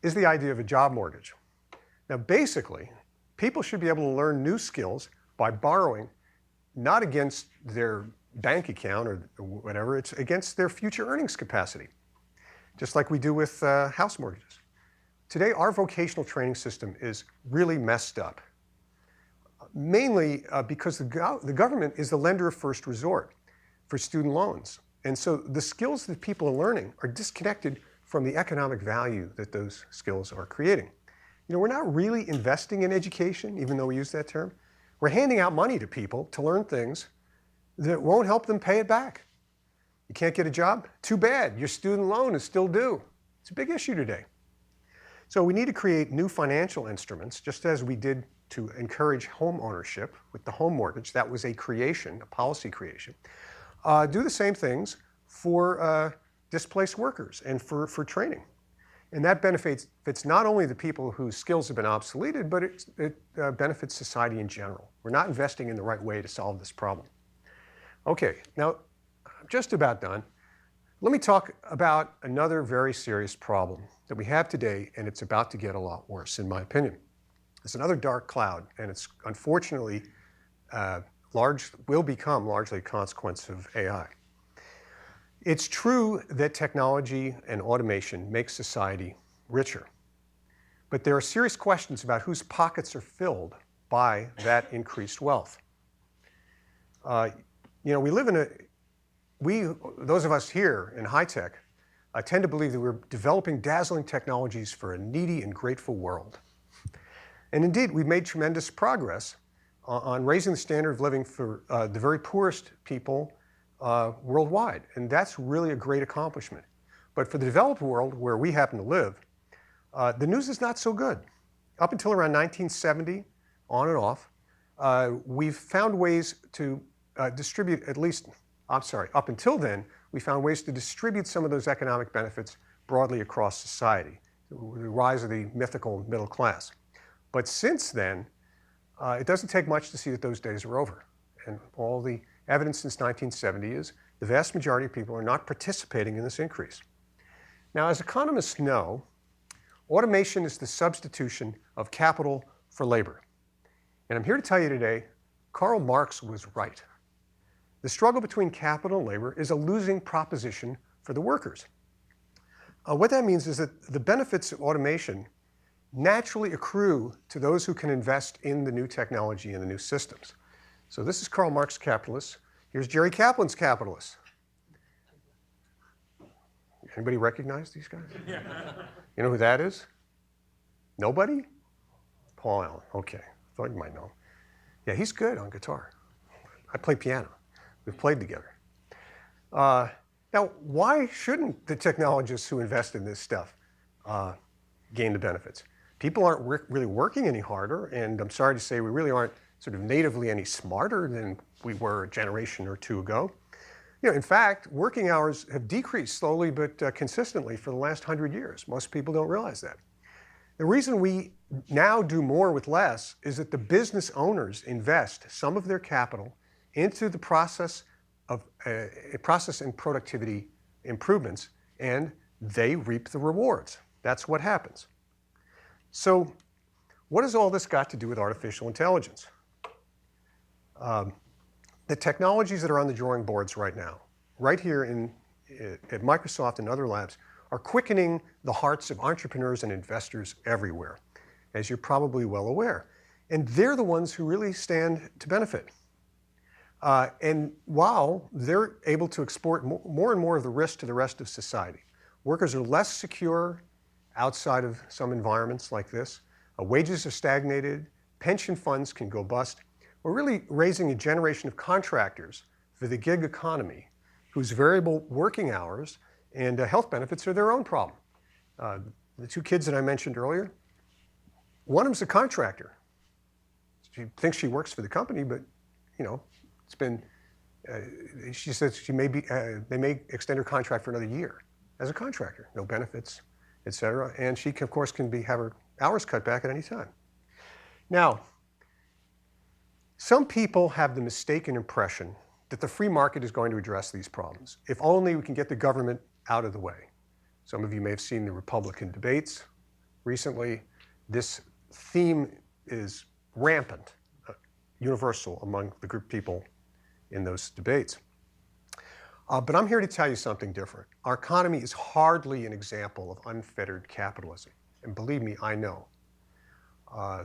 is the idea of a job mortgage. Now, basically, people should be able to learn new skills by borrowing, not against their bank account or whatever, it's against their future earnings capacity, just like we do with house mortgages. Today, our vocational training system is really messed up, mainly because the government is the lender of first resort for student loans. And so the skills that people are learning are disconnected from the economic value that those skills are creating. We're not really investing in education, even though we use that term. We're handing out money to people to learn things that won't help them pay it back. You can't get a job? Too bad. Your student loan is still due. It's a big issue today. So we need to create new financial instruments, just as we did to encourage home ownership with the home mortgage. That was a creation, a policy creation. Do the same things for displaced workers and for training. And that benefits not only the people whose skills have been obsoleted, but it benefits society in general. We're not investing in the right way to solve this problem. Okay, now I'm just about done. Let me talk about another very serious problem that we have today, and it's about to get a lot worse, in my opinion. It's another dark cloud, and it's unfortunately will become largely a consequence of AI. It's true that technology and automation make society richer, but there are serious questions about whose pockets are filled by that increased wealth. We live in those of us here in high tech tend to believe that we're developing dazzling technologies for a needy and grateful world. And indeed, we've made tremendous progress on raising the standard of living for the very poorest people worldwide. And that's really a great accomplishment. But for the developed world, where we happen to live, the news is not so good. Up until around 1970, on and off, we've found ways to distribute up until then, we found ways to distribute some of those economic benefits broadly across society, the rise of the mythical middle class. But since then, it doesn't take much to see that those days are over. And all the evidence since 1970 is the vast majority of people are not participating in this increase. Now, as economists know, automation is the substitution of capital for labor. And I'm here to tell you today, Karl Marx was right. The struggle between capital and labor is a losing proposition for the workers. What that means is that the benefits of automation naturally accrue to those who can invest in the new technology and the new systems. So this is Karl Marx's Capitalist. Here's Jerry Kaplan's Capitalist. Anybody recognize these guys? Yeah. You know who that is? Nobody? Paul Allen. Okay, thought you might know. Yeah, he's good on guitar. I play piano. We've played together. Now, why shouldn't the technologists who invest in this stuff gain the benefits? People aren't really working any harder, and I'm sorry to say we really aren't sort of natively any smarter than we were a generation or two ago. You know, in fact, working hours have decreased slowly but consistently for the last 100 years. Most people don't realize that. The reason we now do more with less is that the business owners invest some of their capital into the process of process and productivity improvements, and they reap the rewards. That's what happens. So what has all this got to do with artificial intelligence? The technologies that are on the drawing boards right now, right here at Microsoft and other labs, are quickening the hearts of entrepreneurs and investors everywhere, as you're probably well aware. And they're the ones who really stand to benefit. And while they're able to export more and more of the risk to the rest of society, workers are less secure outside of some environments like this. Wages are stagnated, pension funds can go bust. We're really raising a generation of contractors for the gig economy whose variable working hours and health benefits are their own problem. The two kids that I mentioned earlier, one of them's a contractor. She thinks she works for the company, but you know, it's been, she says they may extend her contract for another year as a contractor, no benefits, et cetera. And she, of course, can have her hours cut back at any time. Now, some people have the mistaken impression that the free market is going to address these problems, if only we can get the government out of the way. Some of you may have seen the Republican debates recently. This theme is rampant, universal among the group of people in those debates. But I'm here to tell you something different. Our economy is hardly an example of unfettered capitalism. And believe me, I know.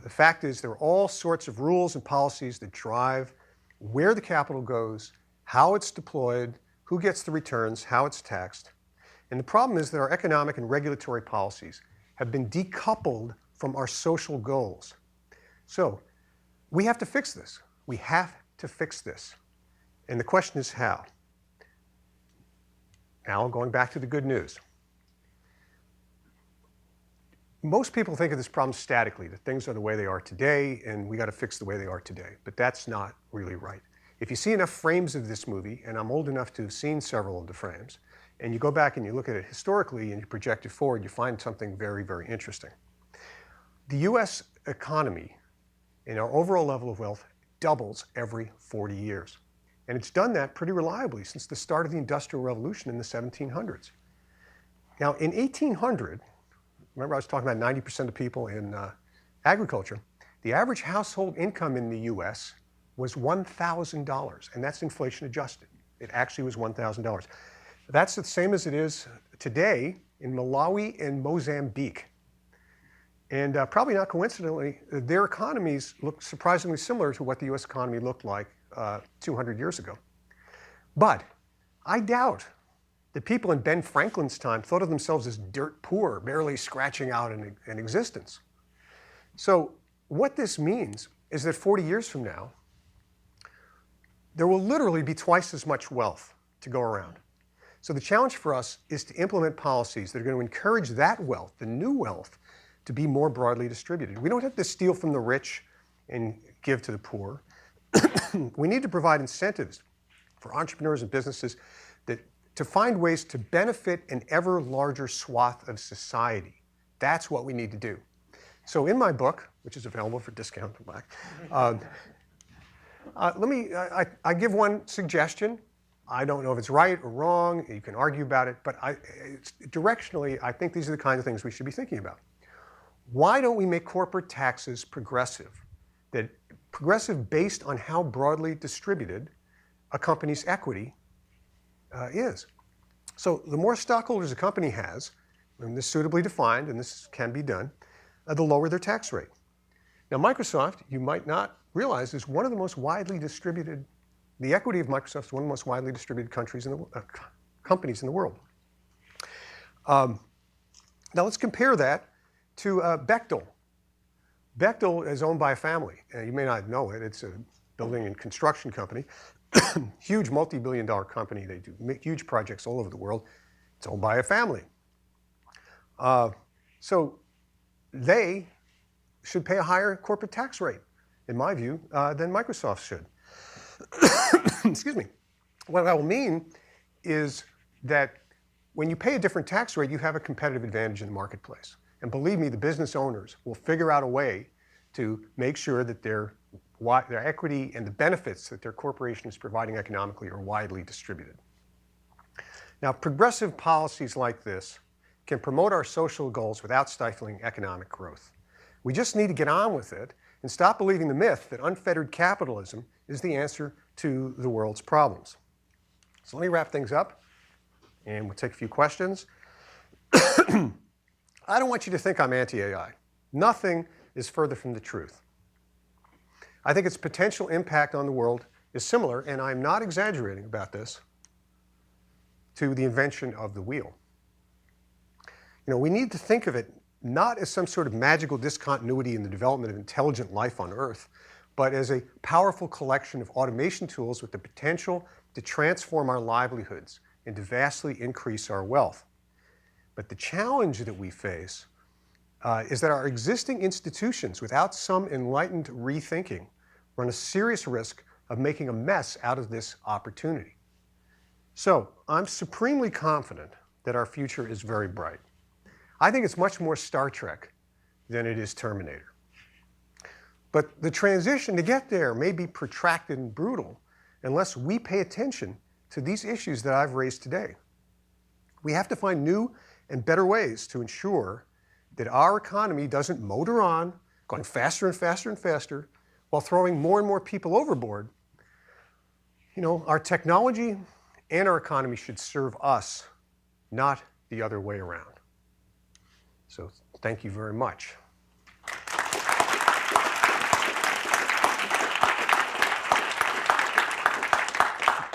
The fact is there are all sorts of rules and policies that drive where the capital goes, how it's deployed, who gets the returns, how it's taxed. And the problem is that our economic and regulatory policies have been decoupled from our social goals. So we have to fix this. We have to fix this. And the question is how? Now, going back to the good news. Most people think of this problem statically, that things are the way they are today, and we got to fix the way they are today. But that's not really right. If you see enough frames of this movie, and I'm old enough to have seen several of the frames, and you go back and you look at it historically and you project it forward, you find something very, very interesting. The US economy and our overall level of wealth doubles every 40 years. And it's done that pretty reliably since the start of the Industrial Revolution in the 1700s. Now, in 1800, remember I was talking about 90% of people in agriculture, the average household income in the US was $1,000, and that's inflation adjusted. It actually was $1,000. That's the same as it is today in Malawi and Mozambique. And probably not coincidentally, their economies look surprisingly similar to what the US economy looked like 200 years ago. But I doubt that people in Ben Franklin's time thought of themselves as dirt poor, barely scratching out an existence. So what this means is that 40 years from now, there will literally be twice as much wealth to go around. So the challenge for us is to implement policies that are going to encourage that wealth, the new wealth, to be more broadly distributed. We don't have to steal from the rich and give to the poor. We need to provide incentives for entrepreneurs and businesses to find ways to benefit an ever larger swath of society. That's what we need to do. So in my book, which is available for discount, I give one suggestion. I don't know if it's right or wrong. You can argue about it, but directionally, I think these are the kinds of things we should be thinking about. Why don't we make corporate taxes progressive? Progressive based on how broadly distributed a company's equity is. So the more stockholders a company has, and this is suitably defined, and this can be done, the lower their tax rate. Now, Microsoft, you might not realize is one of the most widely distributed, the equity of Microsoft is one of the most widely distributed companies in the world. Now let's compare that to Bechtel. Bechtel is owned by a family. You may not know it. It's a building and construction company, huge multi-billion-dollar company. They do huge projects all over the world. It's owned by a family. So they should pay a higher corporate tax rate, in my view, than Microsoft should. Excuse me. What that will mean is that when you pay a different tax rate, you have a competitive advantage in the marketplace. And believe me, the business owners will figure out a way to make sure that their equity and the benefits that their corporation is providing economically are widely distributed. Now, progressive policies like this can promote our social goals without stifling economic growth. We just need to get on with it and stop believing the myth that unfettered capitalism is the answer to the world's problems. So let me wrap things up, and we'll take a few questions. I don't want you to think I'm anti-AI. Nothing is further from the truth. I think its potential impact on the world is similar, and I'm not exaggerating about this, to the invention of the wheel. You know, we need to think of it not as some sort of magical discontinuity in the development of intelligent life on Earth, but as a powerful collection of automation tools with the potential to transform our livelihoods and to vastly increase our wealth. But the challenge that we face is that our existing institutions, without some enlightened rethinking, run a serious risk of making a mess out of this opportunity. So I'm supremely confident that our future is very bright. I think it's much more Star Trek than it is Terminator. But the transition to get there may be protracted and brutal unless we pay attention to these issues that I've raised today. We have to find new and better ways to ensure that our economy doesn't motor on, going faster and faster and faster, while throwing more and more people overboard. You know, our technology and our economy should serve us, not the other way around. So thank you very much.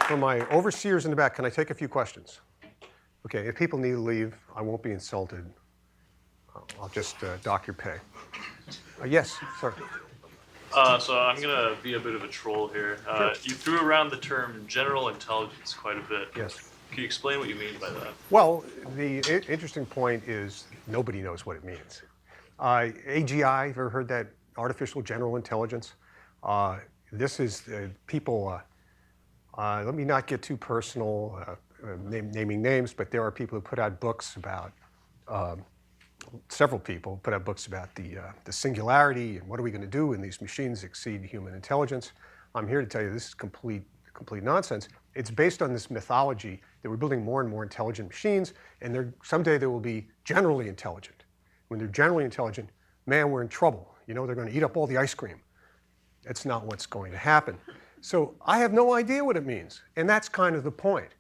For my overseers in the back, can I take a few questions? Okay, if people need to leave, I won't be insulted. I'll just dock your pay. Yes, sir. So I'm going to be a bit of a troll here. Sure. You threw around the term general intelligence quite a bit. Yes. Can you explain what you mean by that? Well, the interesting point is nobody knows what it means. AGI, you've ever heard that? Artificial General Intelligence. This is people, let me not get too personal, naming names, but there are people who put out books about, several people put out books about the singularity and what are we going to do when these machines exceed human intelligence. I'm here to tell you this is complete nonsense. It's based on this mythology that we're building more and more intelligent machines, and someday they will be generally intelligent. When they're generally intelligent, man, we're in trouble. You know, they're going to eat up all the ice cream. That's not what's going to happen. So I have no idea what it means, and that's kind of the point.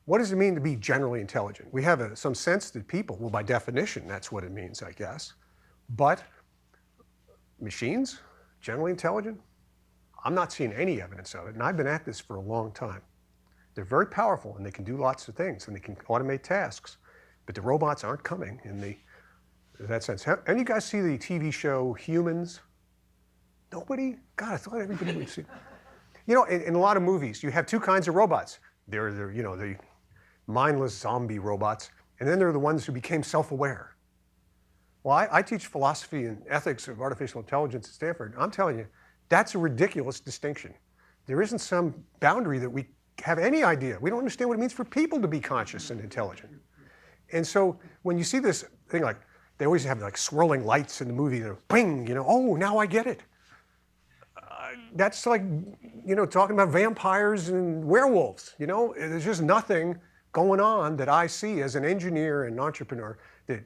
What does it mean to be generally intelligent? We have some sense that people, well, by definition, that's what it means, I guess. But machines, generally intelligent? I'm not seeing any evidence of it, and I've been at this for a long time. They're very powerful, and they can do lots of things, and they can automate tasks. But the robots aren't coming in that sense. Any you guys see the TV show Humans? Nobody? God, I thought everybody would see. You know, in a lot of movies, you have two kinds of robots. They're you know, the mindless zombie robots, and then there are the ones who became self-aware. Well, I teach philosophy and ethics of artificial intelligence at Stanford. I'm telling you, that's a ridiculous distinction. There isn't some boundary that we have any idea. We don't understand what it means for people to be conscious and intelligent. And so when you see this thing, like they always have like swirling lights in the movie, bing, you know, oh, now I get it. That's like, you know, talking about vampires and werewolves. You know, there's just nothing going on that I see as an engineer and entrepreneur that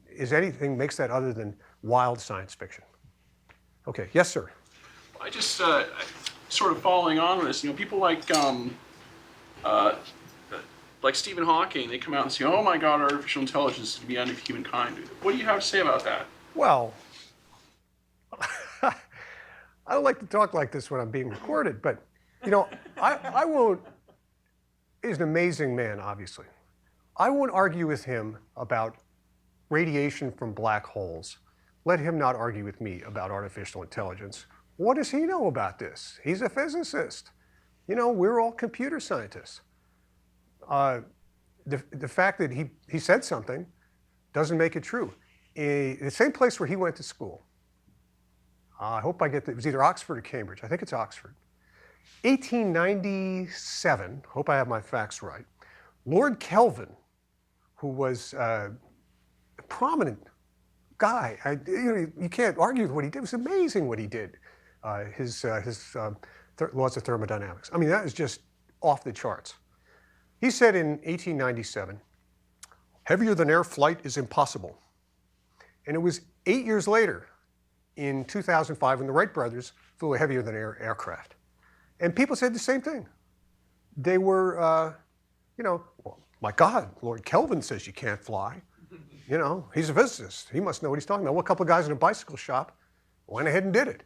is anything makes that other than wild science fiction. Okay, yes, sir. I just sort of following on with this, you know, people like Stephen Hawking, they come out and say, oh my God, artificial intelligence is the end of humankind. What do you have to say about that? Well, I don't like to talk like this when I'm being recorded, but you know, I won't. He's an amazing man, obviously. I won't argue with him about radiation from black holes. Let him not argue with me about artificial intelligence. What does he know about this? He's a physicist. You know, we're all computer scientists. The fact that he said something doesn't make it true. In the same place where he went to school, I hope I get it was either Oxford or Cambridge. I think it's Oxford. 1897, hope I have my facts right, Lord Kelvin, who was a prominent guy, you can't argue with what he did. It was amazing what he did. His laws of thermodynamics. I mean, that is just off the charts. He said in 1897, heavier than air flight is impossible. And it was 8 years later, in 2005, when the Wright brothers flew a heavier than air aircraft. And people said the same thing. They were, well, my God, Lord Kelvin says you can't fly. You know, he's a physicist. He must know what he's talking about. Well, a couple of guys in a bicycle shop went ahead and did it.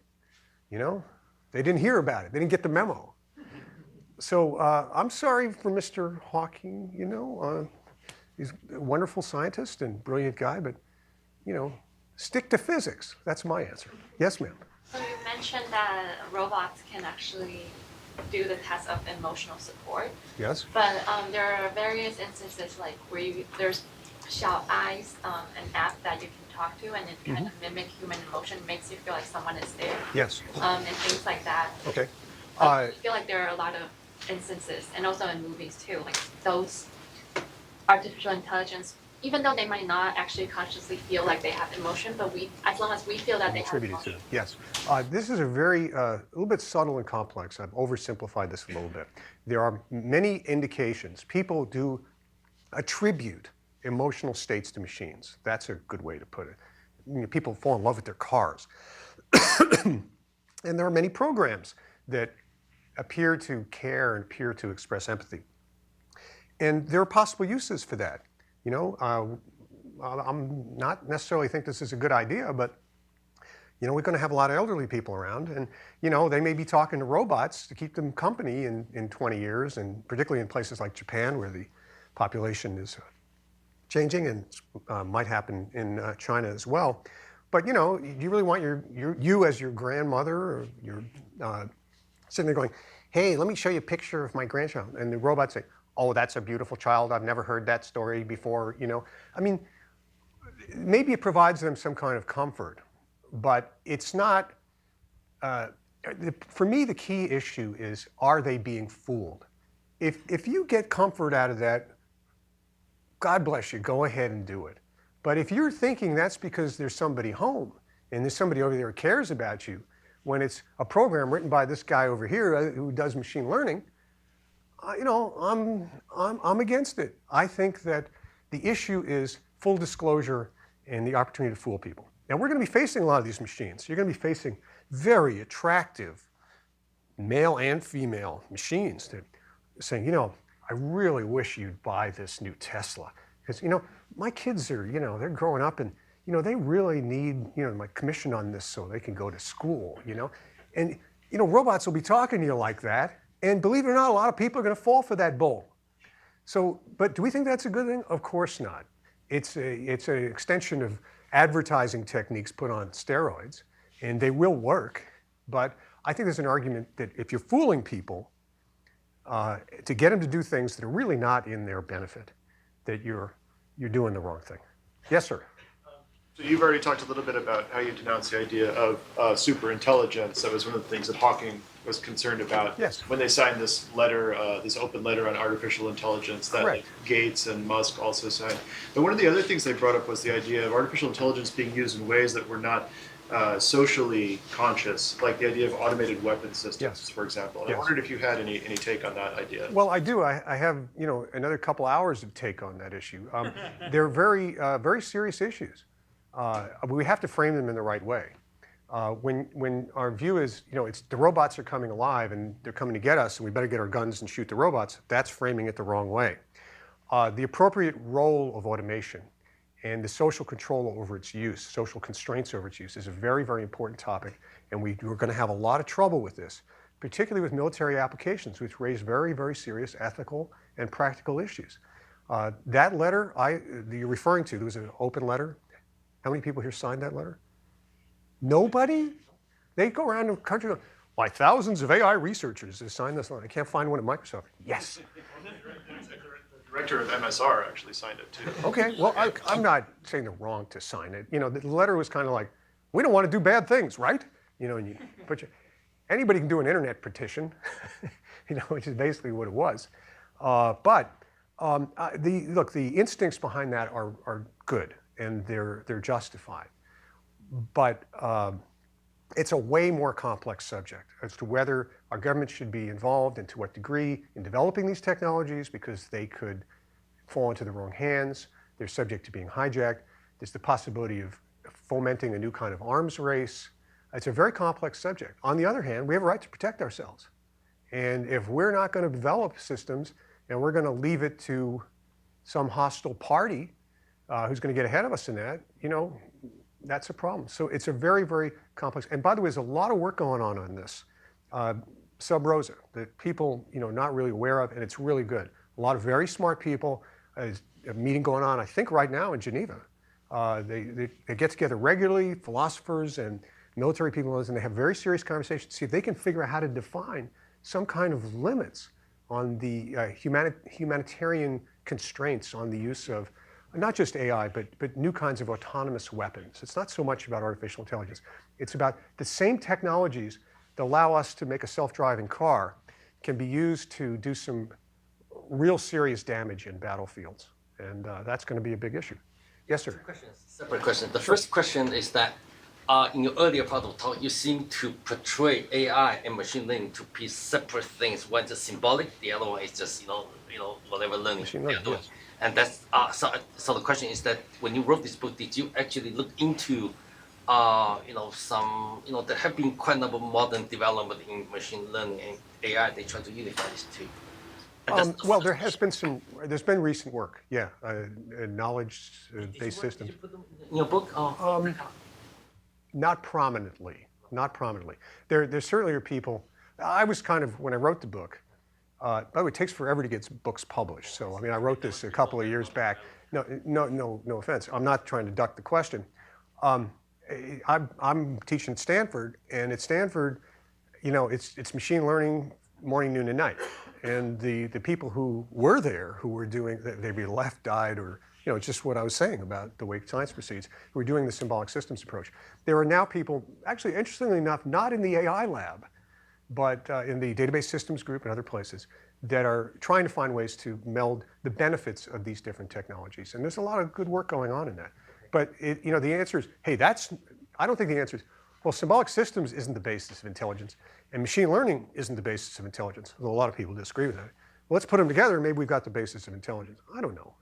You know, they didn't hear about it. They didn't get the memo. So I'm sorry for Mr. Hawking, you know. He's a wonderful scientist and brilliant guy, but, you know, stick to physics. That's my answer. Yes, ma'am. So you mentioned that robots can actually do the task of emotional support. Yes. But there are various instances like where there's Shout Eyes, an app that you can talk to, and it kind of mimic human emotion, makes you feel like someone is there. Yes. And things like that. Okay. I feel like there are a lot of instances, and also in movies too, like those artificial intelligence, even though they might not actually consciously feel like they have emotion, but as long as we feel that they have Attributed emotion. to it. Yes. This is a little bit subtle and complex. I've oversimplified this a little bit. There are many indications. People do attribute emotional states to machines. That's a good way to put it. You know, people fall in love with their cars. And there are many programs that appear to care and appear to express empathy. And there are possible uses for that. You know, I'm not necessarily think this is a good idea, but, you know, we're going to have a lot of elderly people around. And, you know, they may be talking to robots to keep them company in 20 years, and particularly in places like Japan where the population is changing, and might happen in China as well. But, you know, you really want you as your grandmother or your sitting there going, hey, let me show you a picture of my grandchild. And the robot say, oh, that's a beautiful child. I've never heard that story before. You know, I mean, maybe it provides them some kind of comfort, but it's not. For me, the key issue is, are they being fooled? If you get comfort out of that, God bless you, go ahead and do it. But if you're thinking that's because there's somebody home and there's somebody over there who cares about you, when it's a program written by this guy over here who does machine learning, you know, I'm against it. I think that the issue is full disclosure and the opportunity to fool people. Now, we're going to be facing a lot of these machines. You're going to be facing very attractive male and female machines that are saying, you know, I really wish you'd buy this new Tesla. Because, you know, my kids are, you know, they're growing up and, you know, they really need, you know, my commission on this so they can go to school, you know. And, you know, robots will be talking to you like that. And believe it or not, a lot of people are going to fall for that bull. So, but do we think that's a good thing? Of course not. It's an extension of advertising techniques put on steroids, and they will work. But I think there's an argument that if you're fooling people, to get them to do things that are really not in their benefit, that you're doing the wrong thing. Yes, sir. So you've already talked a little bit about how you denounce the idea of superintelligence. That was one of the things that Hawking was concerned about. Yes. When they signed this letter, this open letter on artificial intelligence that Correct. Gates and Musk also signed. But one of the other things they brought up was the idea of artificial intelligence being used in ways that were not socially conscious, like the idea of automated weapon systems, Yes. for example. And Yes. I wondered if you had any take on that idea. Well, I do. I have, you know, another couple hours of take on that issue. They're very, very serious issues. We have to frame them in the right way. When our view is, you know, it's the robots are coming alive and they're coming to get us, and we better get our guns and shoot the robots, that's framing it the wrong way. The appropriate role of automation And the social control over its use, social constraints over its use is a very, very important topic. And we're going to have a lot of trouble with this, particularly with military applications, which raise very, very serious ethical and practical issues. That letter that you're referring to, there was an open letter. How many people here signed that letter? Nobody? They go around the country going, why, thousands of AI researchers have signed this letter. I can't find one at Microsoft. Yes. The director of MSR actually signed it too. Okay, well, I'm not saying they're wrong to sign it. The letter was kind of like, we don't want to do bad things, right? And anybody can do an internet petition, which is basically what it was. But the instincts behind that are good, and they're justified. But it's a way more complex subject as to whether our government should be involved and to what degree in developing these technologies, because they could fall into the wrong hands. They're subject to being hijacked. There's the possibility of fomenting a new kind of arms race. It's a very complex subject. On the other hand, we have a right to protect ourselves. And if we're not going to develop systems and we're going to leave it to some hostile party who's going to get ahead of us in that, that's a problem. So it's a very, very complex. And by the way, there's a lot of work going on this. Sub rosa, that people, not really aware of, and it's really good. A lot of very smart people. There's a meeting going on, I think, right now in Geneva. They get together regularly, philosophers and military people, and they have very serious conversations to see if they can figure out how to define some kind of limits on the humanitarian constraints on the use of not just AI, but new kinds of autonomous weapons. It's not so much about artificial intelligence. It's about the same technologies that allow us to make a self-driving car can be used to do some real serious damage in battlefields. And that's going to be a big issue. Yes, sir? Separate question. The first question is that in your earlier part of the talk, you seem to portray AI and machine learning to be separate things. One is symbolic, the other one is just whatever learning. Machine learning, yes. And that's so the question is that when you wrote this book, did you actually look into there have been quite a number of modern development in machine learning and AI. They try to unify these two. Well, there's been recent work, yeah, knowledge-based systems. Did you put them in your book? Not prominently. There certainly are people. I was kind of, when I wrote the book, by the way, it takes forever to get books published. So, I mean, I wrote this a couple of years back. No offense. I'm not trying to duck the question. I'm teaching at Stanford, and at Stanford, it's machine learning morning, noon, and night. And the people who were there, who were doing, they'd be left, died, or just what I was saying about the way science proceeds, who were doing the symbolic systems approach. There are now people, actually, interestingly enough, not in the AI lab, but in the database systems group and other places, that are trying to find ways to meld the benefits of these different technologies. And there's a lot of good work going on in that. But the answer is, hey, I don't think the answer is, well, symbolic systems isn't the basis of intelligence, and machine learning isn't the basis of intelligence, although a lot of people disagree with that. Well, let's put them together, and maybe we've got the basis of intelligence. I don't know.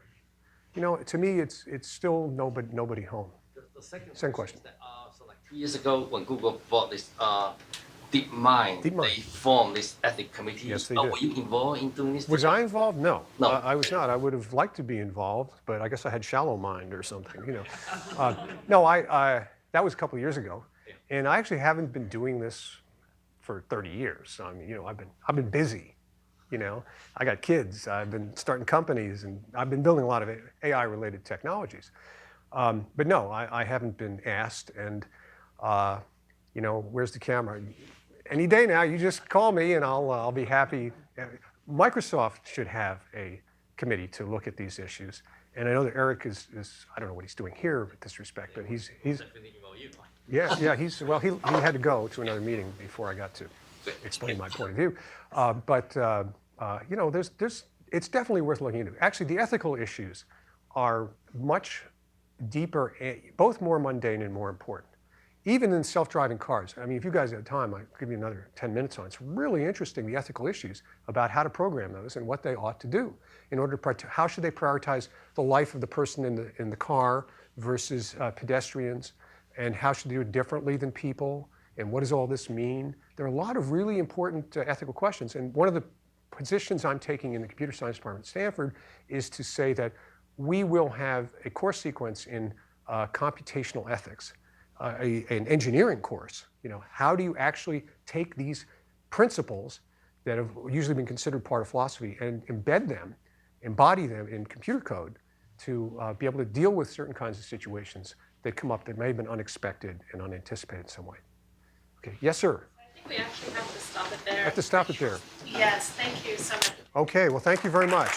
To me, it's still nobody home. The second question. Is that, so like 2 years ago, when Google bought this DeepMind, they formed this ethics committee. Yes, they did. Were you involved in doing this? Was I involved? No. No. I was not. I would have liked to be involved, but I guess I had shallow mind or something. No, that was a couple of years ago, and I actually haven't been doing this for 30 years. I mean, I've been busy. I got kids. I've been starting companies, and I've been building a lot of AI-related technologies. But no, I haven't been asked. And where's the camera? Any day now, you just call me, and I'll be happy. Microsoft should have a committee to look at these issues. And I know that Eric is I don't know what he's doing here with this respect, but he's yeah, he had to go to another meeting before I got to explain my point of view. It's definitely worth looking into. Actually, the ethical issues are much deeper, both more mundane and more important. Even in self-driving cars. I mean, if you guys have time, I'll give you another 10 minutes on it. It's really interesting, the ethical issues about how to program those and what they ought to do in order to, how should they prioritize the life of the person in the car versus pedestrians, and how should they do it differently than people, and what does all this mean? There are a lot of really important ethical questions, and one of the positions I'm taking in the computer science department at Stanford is to say that we will have a course sequence in computational ethics, an engineering course. How do you actually take these principles that have usually been considered part of philosophy and embody them in computer code to be able to deal with certain kinds of situations that come up that may have been unexpected and unanticipated in some way. Okay, yes, sir? I think we actually have to stop it there. Have to stop it there. Yes, thank you so much. Okay, well, thank you very much.